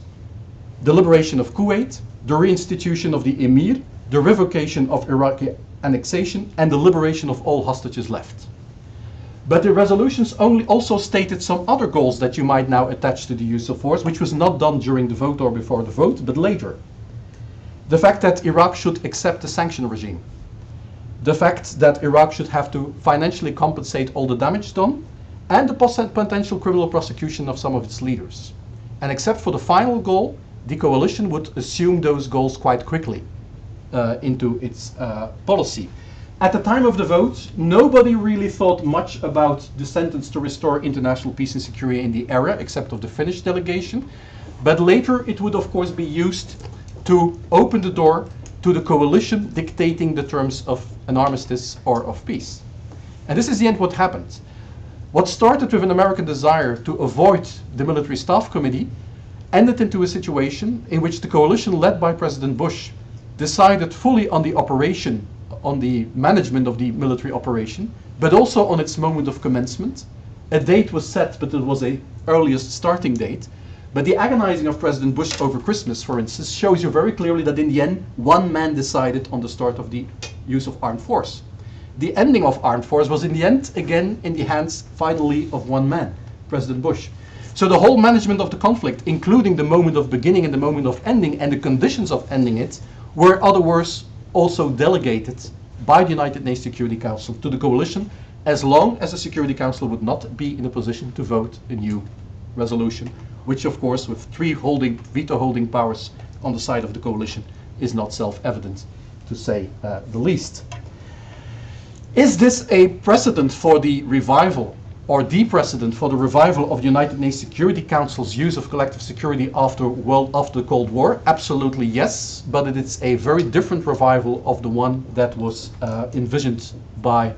the liberation of Kuwait, the reinstitution of the Emir, the revocation of Iraqi annexation, and the liberation of all hostages left. But the resolutions also stated some other goals that you might now attach to the use of force, which was not done during the vote or before the vote, but later. The fact that Iraq should accept the sanction regime. The fact that Iraq should have to financially compensate all the damage done, and the potential criminal prosecution of some of its leaders. And except for the final goal, the coalition would assume those goals quite quickly into its policy. At the time of the vote, nobody really thought much about the sentence to restore international peace and security in the area, except of the Finnish delegation. But later it would of course be used to open the door to the coalition dictating the terms of an armistice or of peace. And this is the end what happened. What started with an American desire to avoid the Military Staff Committee ended into a situation in which the coalition led by President Bush decided fully on the operation, on the management of the military operation, but also on its moment of commencement. A date was set, but it was a earliest starting date. But the agonizing of President Bush over Christmas, for instance, shows you very clearly that in the end, one man decided on the start of the use of armed force. The ending of armed force was in the end, again, in the hands, finally, of one man, President Bush. So the whole management of the conflict, including the moment of beginning and the moment of ending and the conditions of ending it, were otherwise also delegated by the United Nations Security Council to the coalition, as long as the Security Council would not be in a position to vote a new resolution, which of course with three veto holding powers on the side of the coalition is not self-evident, to say the least. Is this a precedent for the revival or the precedent for the revival of the United Nations Security Council's use of collective security after the Cold War? Absolutely yes, but it is a very different revival of the one that was envisioned by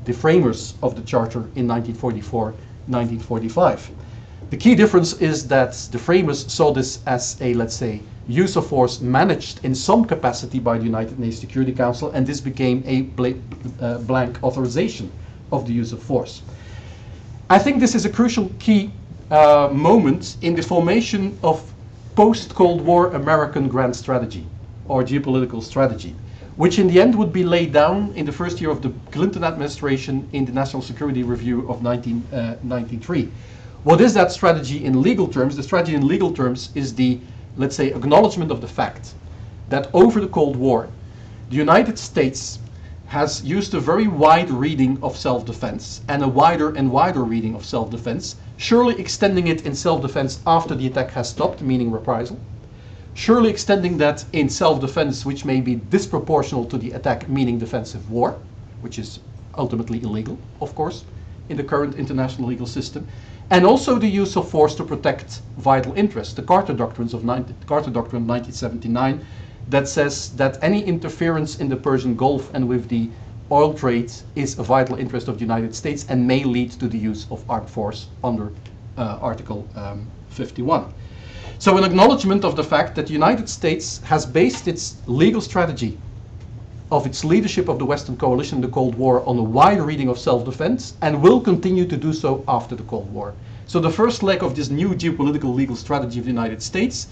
the framers of the Charter in 1944-1945. The key difference is that the framers saw this as a, let's say, use of force managed in some capacity by the United Nations Security Council, and this became a blank authorization of the use of force. I think this is a crucial key moment in the formation of post-Cold War American grand strategy or geopolitical strategy, which in the end would be laid down in the first year of the Clinton administration in the National Security Review of 1993. What is that strategy in legal terms? The strategy in legal terms is the, let's say, acknowledgement of the fact that over the Cold War, the United States has used a very wide reading of self-defense and a wider and wider reading of self-defense, surely extending it in self-defense after the attack has stopped, meaning reprisal, surely extending that in self-defense which may be disproportional to the attack, meaning defensive war, which is ultimately illegal, of course, in the current international legal system, and also the use of force to protect vital interests. The Carter Doctrine of 1979 that says that any interference in the Persian Gulf and with the oil trade is a vital interest of the United States and may lead to the use of armed force under Article 51. So an acknowledgement of the fact that the United States has based its legal strategy of its leadership of the Western coalition in the Cold War on a wide reading of self-defense and will continue to do so after the Cold War. So the first leg of this new geopolitical legal strategy of the United States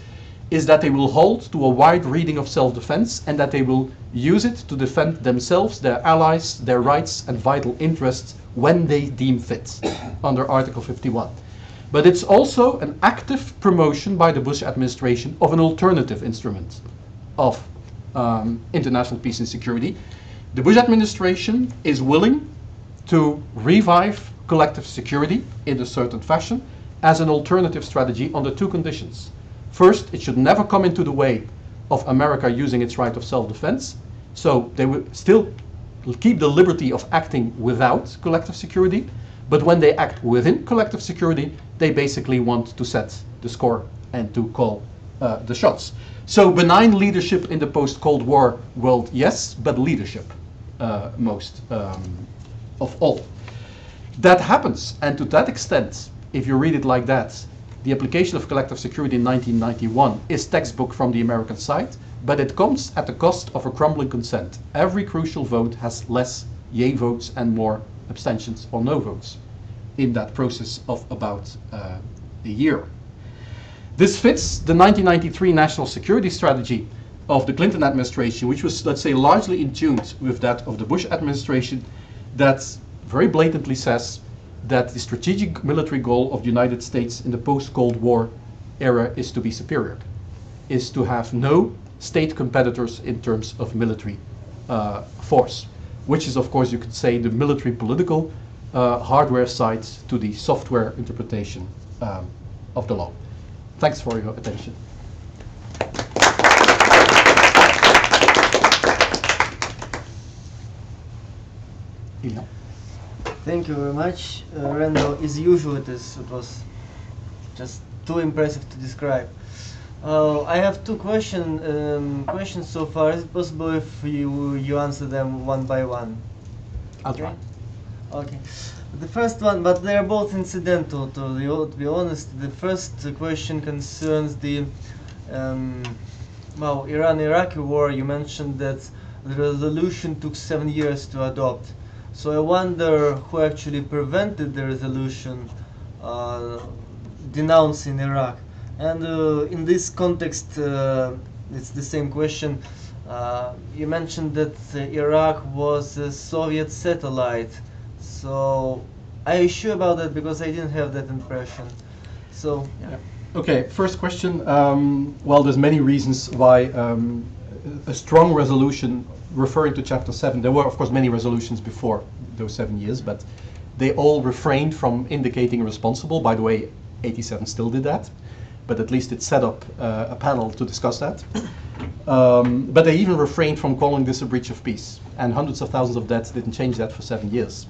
is that they will hold to a wide reading of self-defense and that they will use it to defend themselves, their allies, their rights and vital interests when they deem fit under Article 51. But it's also an active promotion by the Bush administration of an alternative instrument of international peace and security. The Bush administration is willing to revive collective security in a certain fashion as an alternative strategy under two conditions. First, it should never come into the way of America using its right of self-defense. So they will still keep the liberty of acting without collective security. But when they act within collective security, they basically want to set the score and to call the shots. So benign leadership in the post-Cold War world, yes, but leadership most of all. That happens, and to that extent, if you read it like that, the application of collective security in 1991 is textbook from the American side, but it comes at the cost of a crumbling consent. Every crucial vote has less yay votes and more abstentions or no votes in that process of about a year. This fits the 1993 national security strategy of the Clinton administration, which was, let's say, largely in tune with that of the Bush administration, that very blatantly says that the strategic military goal of the United States in the post-Cold War era is to be superior, is to have no state competitors in terms of military force, which is, of course, you could say, the military political hardware side to the software interpretation of the law. Thanks for your attention. Thank you very much, Randall. As usual, it was just too impressive to describe. I have two questions so far. Is it possible if you answer them one by one? I'll try. Okay. The first one, but they are both incidental. To be honest, the first question concerns the Iran-Iraqi war. You mentioned that the resolution took 7 years to adopt. So I wonder who actually prevented the resolution denouncing Iraq. And in this context, it's the same question. You mentioned that Iraq was a Soviet satellite. So are you sure about that? Because I didn't have that impression. So yeah. Okay, first question. Well, there's many reasons why a strong resolution referring to Chapter 7. There were, of course, many resolutions before those 7 years, but they all refrained from indicating a responsible. By the way, 87 still did that, but at least it set up a panel to discuss that. But they even refrained from calling this a breach of peace, and hundreds of thousands of deaths didn't change that for 7 years.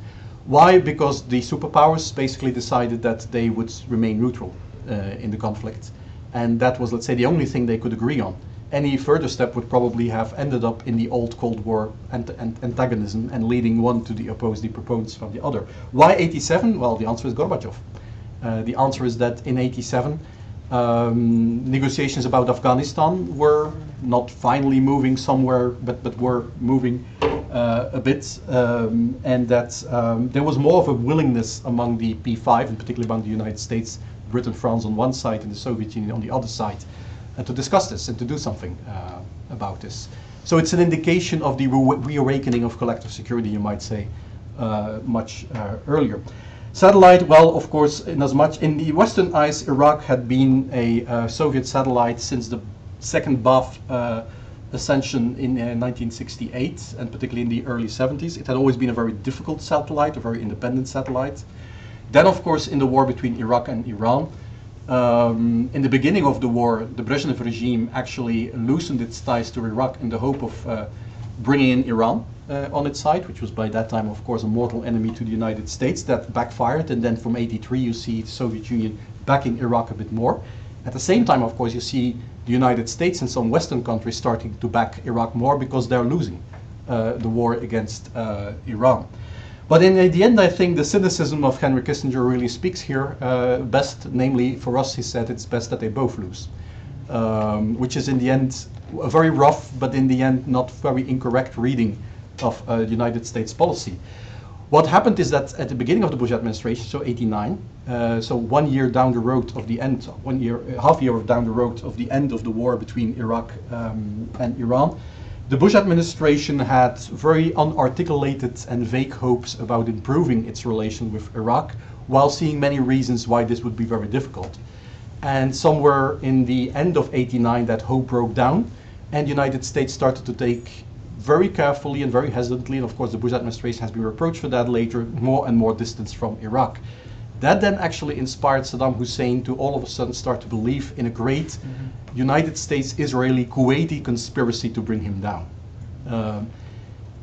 Why? Because the superpowers basically decided that they would remain neutral in the conflict, and that was, let's say, the only thing they could agree on. Any further step would probably have ended up in the old Cold War antagonism and leading one to oppose the proponents from the other. Why 87? Well, the answer is Gorbachev. The answer is that in 87, negotiations about Afghanistan were not finally moving somewhere, but were moving a bit, and that there was more of a willingness among the P5, and particularly among the United States, Britain, France on one side, and the Soviet Union on the other side, to discuss this and to do something about this. So it's an indication of the reawakening of collective security, you might say, much earlier. Satellite, well, of course, in as much in the Western eyes, Iraq had been a Soviet satellite since the second Ba'ath ascension in 1968, and particularly in the early 70s. It had always been a very difficult satellite, a very independent satellite. Then, of course, in the war between Iraq and Iran, in the beginning of the war, the Brezhnev regime actually loosened its ties to Iraq in the hope of bringing in Iran on its side, which was by that time, of course, a mortal enemy to the United States. That backfired, and then from 83 you see the Soviet Union backing Iraq a bit more. At the same time, of course, you see the United States and some Western countries starting to back Iraq more because they're losing the war against Iran. But in the end, I think the cynicism of Henry Kissinger really speaks here best. Namely, for us, he said it's best that they both lose, which is in the end a very rough, but in the end not very incorrect reading of the United States policy. What happened is that at the beginning of the Bush administration, so 89, so 1 year down the road of the end, half year down the road of the end of the war between Iraq and Iran, the Bush administration had very unarticulated and vague hopes about improving its relation with Iraq, while seeing many reasons why this would be very difficult. And somewhere in the end of 89, that hope broke down, and the United States started to take very carefully and very hesitantly, and of course the Bush administration has been reproached for that later, more and more distance from Iraq. That then actually inspired Saddam Hussein to all of a sudden start to believe in a great United States, Israeli, Kuwaiti conspiracy to bring him down.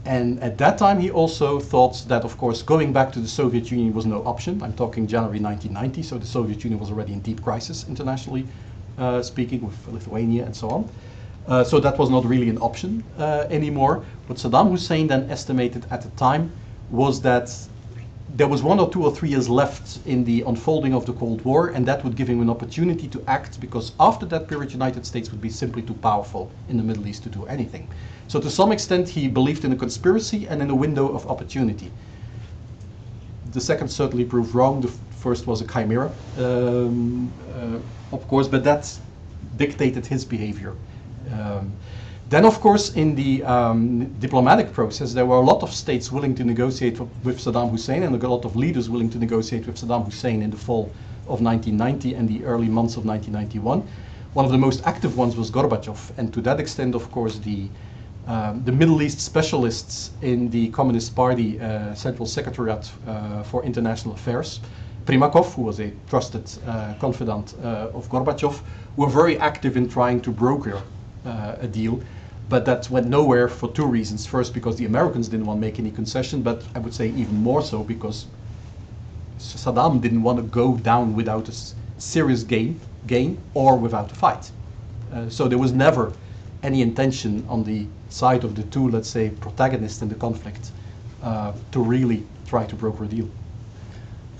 And at that time he also thought that, of course, going back to the Soviet Union was no option. I'm talking January 1990, so the Soviet Union was already in deep crisis internationally speaking, with Lithuania and so on. So that was not really an option anymore. What Saddam Hussein then estimated at the time was that there was 1 or 2 or 3 years left in the unfolding of the Cold War, and that would give him an opportunity to act, because after that period, the United States would be simply too powerful in the Middle East to do anything. So to some extent, he believed in a conspiracy and in a window of opportunity. The second certainly proved wrong. The first was a chimera, of course, but that dictated his behavior. Then, of course, in the diplomatic process, there were a lot of states willing to negotiate with Saddam Hussein, and a lot of leaders willing to negotiate with Saddam Hussein in the fall of 1990 and the early months of 1991. One of the most active ones was Gorbachev, and to that extent, of course, the Middle East specialists in the Communist Party Central Secretariat for International Affairs, Primakov, who was a trusted confidant of Gorbachev, were very active in trying to broker a deal. But that went nowhere for 2 reasons. First, because the Americans didn't want to make any concession, but I would say even more so because Saddam didn't want to go down without serious gain or without a fight. So there was never any intention on the side of the two, let's say, protagonists in the conflict to really try to broker a deal.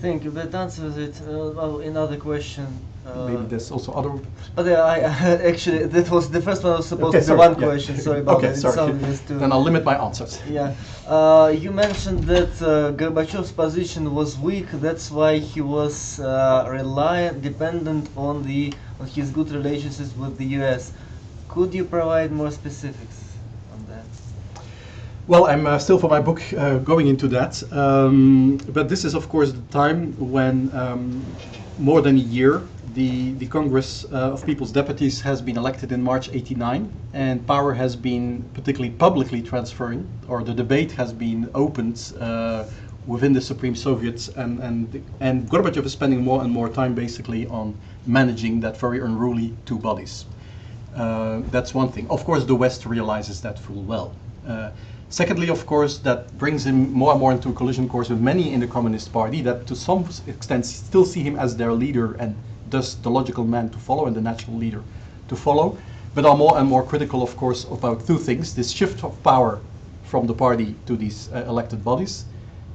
Thank you. That answers it. Well, another question. Maybe there's also other. But I actually, that was the first one. I was supposed Okay, to be sorry, one yeah. question. Sorry about Okay, that. It sorry. sounded as two. Then I'll limit my answers. Yeah. You mentioned that Gorbachev's position was weak. That's why he was dependent on his good relationships with the U.S. Could you provide more specifics on that? Well, I'm still for my book going into that, but this is of course the time when more than a year the Congress of People's Deputies has been elected in March '89, and power has been particularly publicly transferring, or the debate has been opened within the Supreme Soviets, and Gorbachev is spending more and more time basically on managing that very unruly two bodies. That's one thing. Of course, the West realizes that full well. Secondly, of course, that brings him more and more into a collision course with many in the Communist Party that to some extent still see him as their leader and thus the logical man to follow and the natural leader to follow, but are more and more critical, of course, about two things: this shift of power from the party to these elected bodies,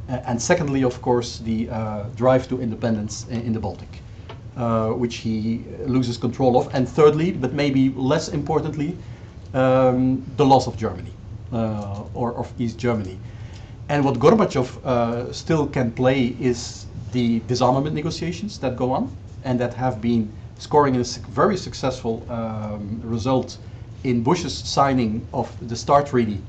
and secondly, of course, the drive to independence in the Baltic, which he loses control of, and thirdly, but maybe less importantly, the loss of Germany. Or of East Germany. And what Gorbachev still can play is the disarmament negotiations that go on and that have been scoring a very successful result in Bush's signing of the START treaty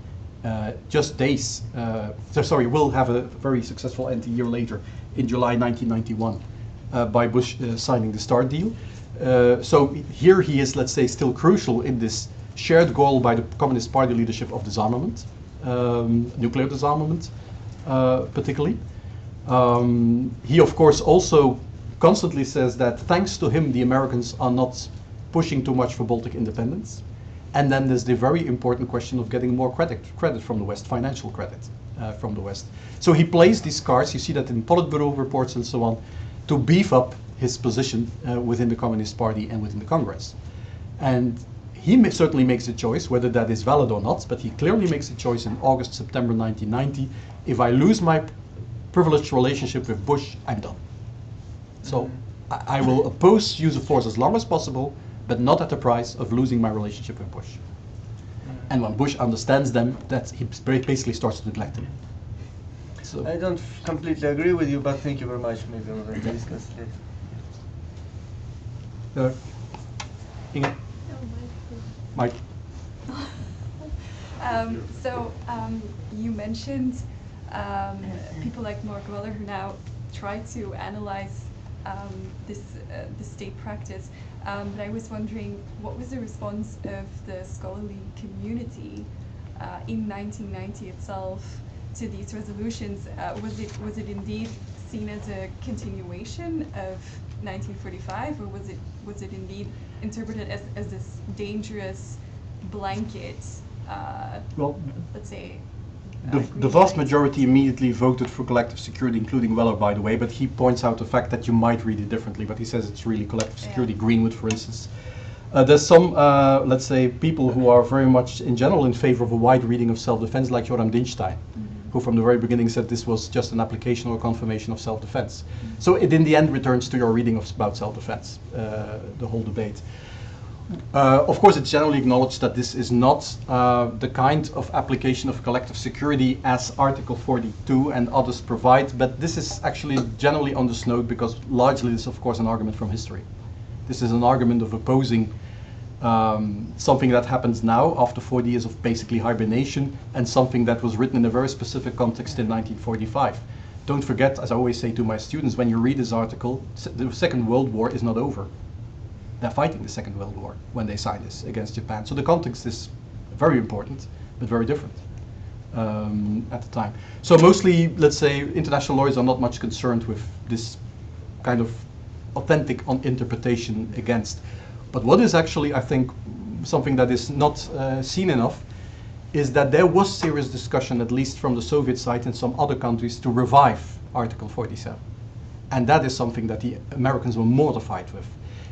just days, will have a very successful end a year later in July 1991 by Bush signing the START deal. So here he is, let's say, still crucial in this shared goal by the Communist Party leadership of disarmament, nuclear disarmament particularly. He of course also constantly says that thanks to him the Americans are not pushing too much for Baltic independence. And then there's the very important question of getting more credit from the West, financial credit from the West. So he plays these cards, you see that in Politburo reports and so on, to beef up his position within the Communist Party and within the Congress. And he certainly makes a choice, whether that is valid or not, but he clearly makes a choice in August, September 1990. If I lose my privileged relationship with Bush, I'm done. So I will oppose use of force as long as possible, but not at the price of losing my relationship with Bush. And when Bush understands them, that he basically starts to neglect them. So I don't completely agree with you, but thank you very much. Maybe we'll discuss later. Inge? Mike. You mentioned people like Mark Weller who now try to analyze this state practice. But I was wondering, what was the response of the scholarly community in 1990 itself to these resolutions? Was it indeed seen as a continuation of 1945, or was it indeed interpreted as this dangerous blanket? Well, let's say. The vast majority immediately voted for collective security, including Weller, by the way, but he points out the fact that you might read it differently, but he says it's really collective security, Greenwood, for instance. There's some, let's say, people who are very much, in general, in favor of a wide reading of self-defense, like Joram Dinstein, who from the very beginning said this was just an application or confirmation of self-defense. So it, in the end, returns to your reading about self-defense, the whole debate. Of course, it's generally acknowledged that this is not the kind of application of collective security as Article 42 and others provide, but this is actually generally understood because largely this is, of course, an argument from history. This is an argument of opposing something that happens now after 40 years of basically hibernation and something that was written in a very specific context in 1945. Don't forget, as I always say to my students, when you read this article, the Second World War is not over. They're fighting the Second World War when they sign this against Japan. So the context is very important, but very different at the time. So mostly, let's say, international lawyers are not much concerned with this kind of authentic interpretation against. But what is actually, I think, something that is not seen enough is that there was serious discussion, at least from the Soviet side and some other countries, to revive Article 47. And that is something that the Americans were mortified with.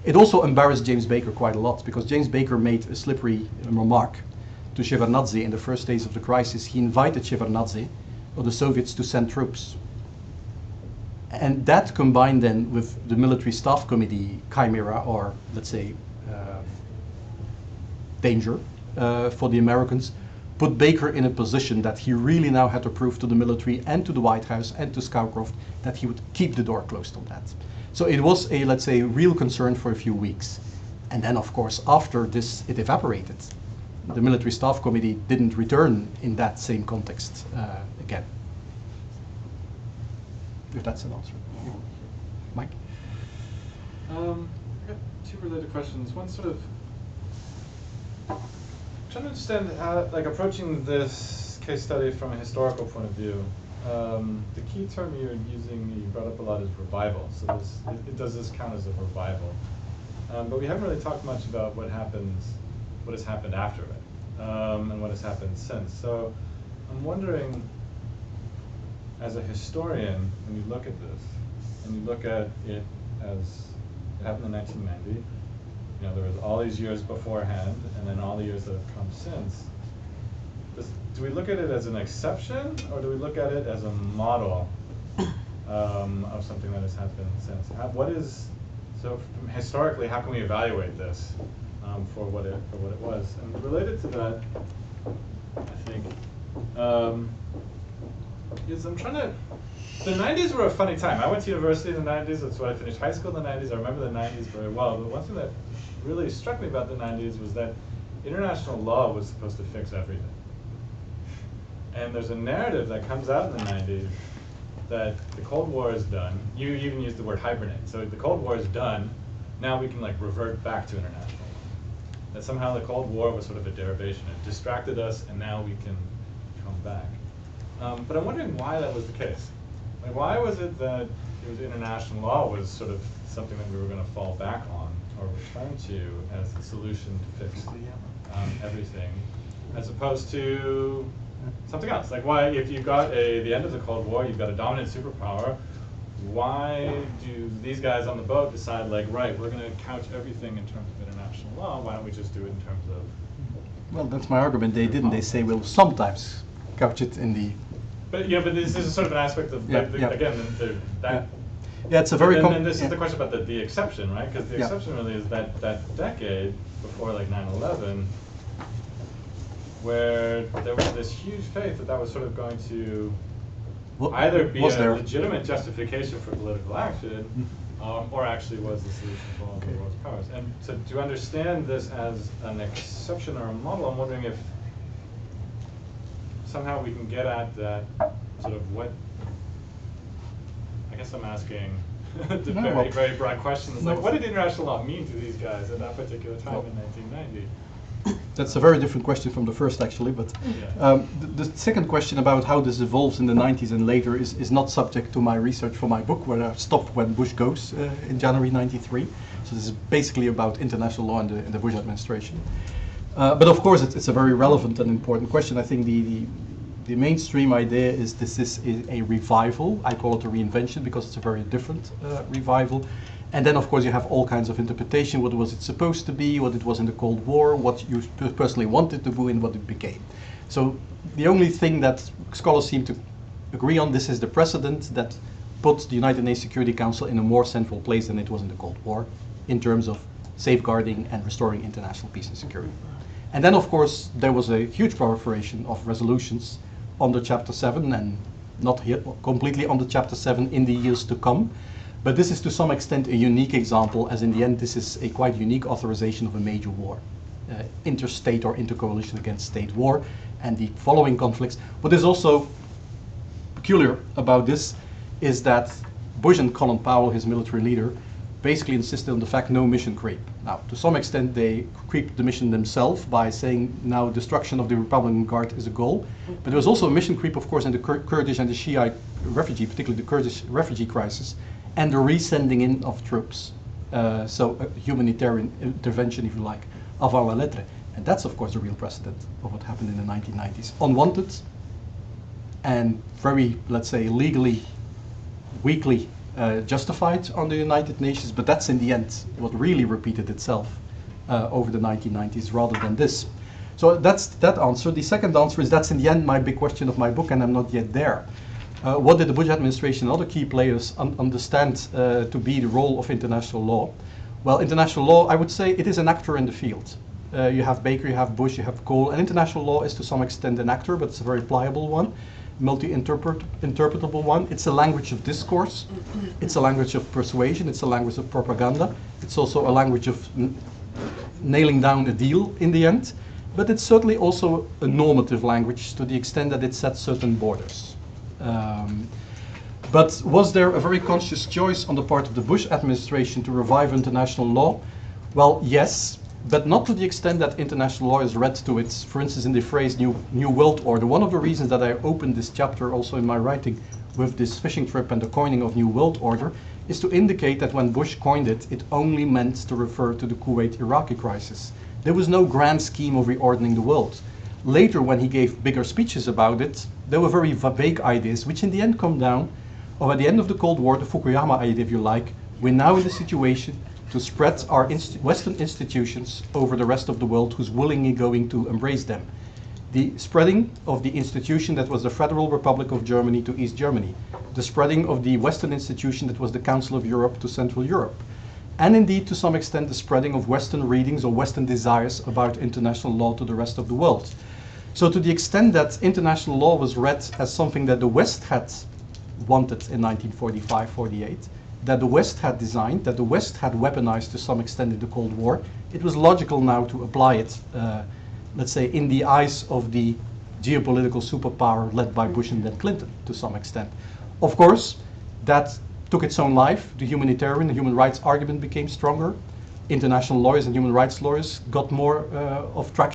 It also embarrassed James Baker quite a lot, because James Baker made a slippery remark to Shevardnadze in the first days of the crisis. He invited Shevardnadze, or the Soviets, to send troops. And that combined then with the military staff committee chimera, or let's say danger for the Americans, put Baker in a position that he really now had to prove to the military and to the White House and to Scowcroft that he would keep the door closed on that. So it was a, let's say, real concern for a few weeks. And then, of course, after this, it evaporated. The military staff committee didn't return in that same context again. If that's an answer. Mike? I got two related questions. One sort of trying to understand how, like, approaching this case study from a historical point of view. The key term you're using, you brought up a lot, is revival. So does this count as a revival? But we haven't really talked much about what has happened after it, and what has happened since. So I'm wondering, as a historian, when you look at this, and you look at it as it happened in 1990, you know, there was all these years beforehand, and then all the years that have come since. Do we look at it as an exception, or do we look at it as a model of something that has happened since? So historically, how can we evaluate this for what it was? And related to that, I think, is I'm trying to. The 90s were a funny time. I went to university in the 90s. That's why I finished high school in the 90s. I remember the 90s very well. But one thing that really struck me about the 90s was that international law was supposed to fix everything. And there's a narrative that comes out in the 90s that the Cold War is done. You even used the word hibernate. So the Cold War is done. Now we can like revert back to international law. That somehow the Cold War was sort of a derivation. It distracted us, and now we can come back. But I'm wondering why that was the case. Like, why was it that it was international law was sort of something that we were going to fall back on or return to as the solution to fix everything, as opposed to something else? Like, why, if you've got the end of the Cold War, you've got a dominant superpower, why do these guys on the boat decide, like, right, we're going to couch everything in terms of international law, why don't we just do it in terms of... Well, that's my argument. They didn't. They say we'll sometimes couch it in the... But yeah, but this is sort of an aspect of, again, that... Yeah, it's a very... And this is the question about the exception, right? Because the exception really is that decade before, like, 9/11, where there was this huge faith that was sort of going to either be a legitimate justification for political action, or actually was the solution for all the world's powers. And so to understand this as an exception or a model, I'm wondering if somehow we can get at that sort of what, I guess I'm asking the very broad question. It's like, what did international law mean to these guys at that particular time in 1990? That's a very different question from the first, actually. But the second question about how this evolves in the 90s and later is not subject to my research for my book, where I stopped when Bush goes in January 93. So this is basically about international law in the Bush administration. But of course, it's a very relevant and important question. I think the mainstream idea is this is a revival. I call it a reinvention because it's a very different revival. And then, of course, you have all kinds of interpretation. What was it supposed to be? What it was in the Cold War? What you personally wanted to do and what it became. So the only thing that scholars seem to agree on, this is the precedent that put the United Nations Security Council in a more central place than it was in the Cold War in terms of safeguarding and restoring international peace and security. And then, of course, there was a huge proliferation of resolutions under Chapter 7 and not completely under Chapter 7 in the years to come. But this is to some extent a unique example, as in the end this is a quite unique authorization of a major war, interstate or intercoalition against state war, and the following conflicts. What is also peculiar about this is that Bush and Colin Powell, his military leader, basically insisted on the fact no mission creep. Now, to some extent they creeped the mission themselves by saying now destruction of the Republican Guard is a goal. But there was also a mission creep, of course, in the Kurdish and the Shiite refugee, particularly the Kurdish refugee crisis, and the resending in of troops. So a humanitarian intervention, if you like, avant la lettre. And that's, of course, the real precedent of what happened in the 1990s. Unwanted and very, let's say, legally, weakly justified on the United Nations, but that's in the end what really repeated itself over the 1990s rather than this. So that's that answer. The second answer is that's in the end my big question of my book, and I'm not yet there. What did the Bush administration and other key players understand to be the role of international law? Well, international law, I would say it is an actor in the field. You have Baker, you have Bush, you have Kohl, and international law is to some extent an actor, but it's a very pliable one, multi-interpretable one. It's a language of discourse, it's a language of persuasion, it's a language of propaganda, it's also a language of nailing down a deal in the end, but it's certainly also a normative language to the extent that it sets certain borders. But was there a very conscious choice on the part of the Bush administration to revive international law? Well, yes, but not to the extent that international law is read to its, for instance, in the phrase New World Order. One of the reasons that I opened this chapter also in my writing with this fishing trip and the coining of New World Order is to indicate that when Bush coined it, it only meant to refer to the Kuwait-Iraqi crisis. There was no grand scheme of reordering the world. Later, when he gave bigger speeches about it, there were very vague ideas, which in the end come down, or at the end of the Cold War, the Fukuyama idea, if you like, we're now in the situation to spread our Western institutions over the rest of the world who's willingly going to embrace them. The spreading of the institution that was the Federal Republic of Germany to East Germany, the spreading of the Western institution that was the Council of Europe to Central Europe, and indeed to some extent the spreading of Western readings or Western desires about international law to the rest of the world. So to the extent that international law was read as something that the West had wanted in 1945-48, that the West had designed, that the West had weaponized to some extent in the Cold War, it was logical now to apply it, let's say, in the eyes of the geopolitical superpower led by Bush and then Clinton to some extent. Of course, that took its own life. The humanitarian, the human rights argument became stronger. International lawyers and human rights lawyers got more of traction.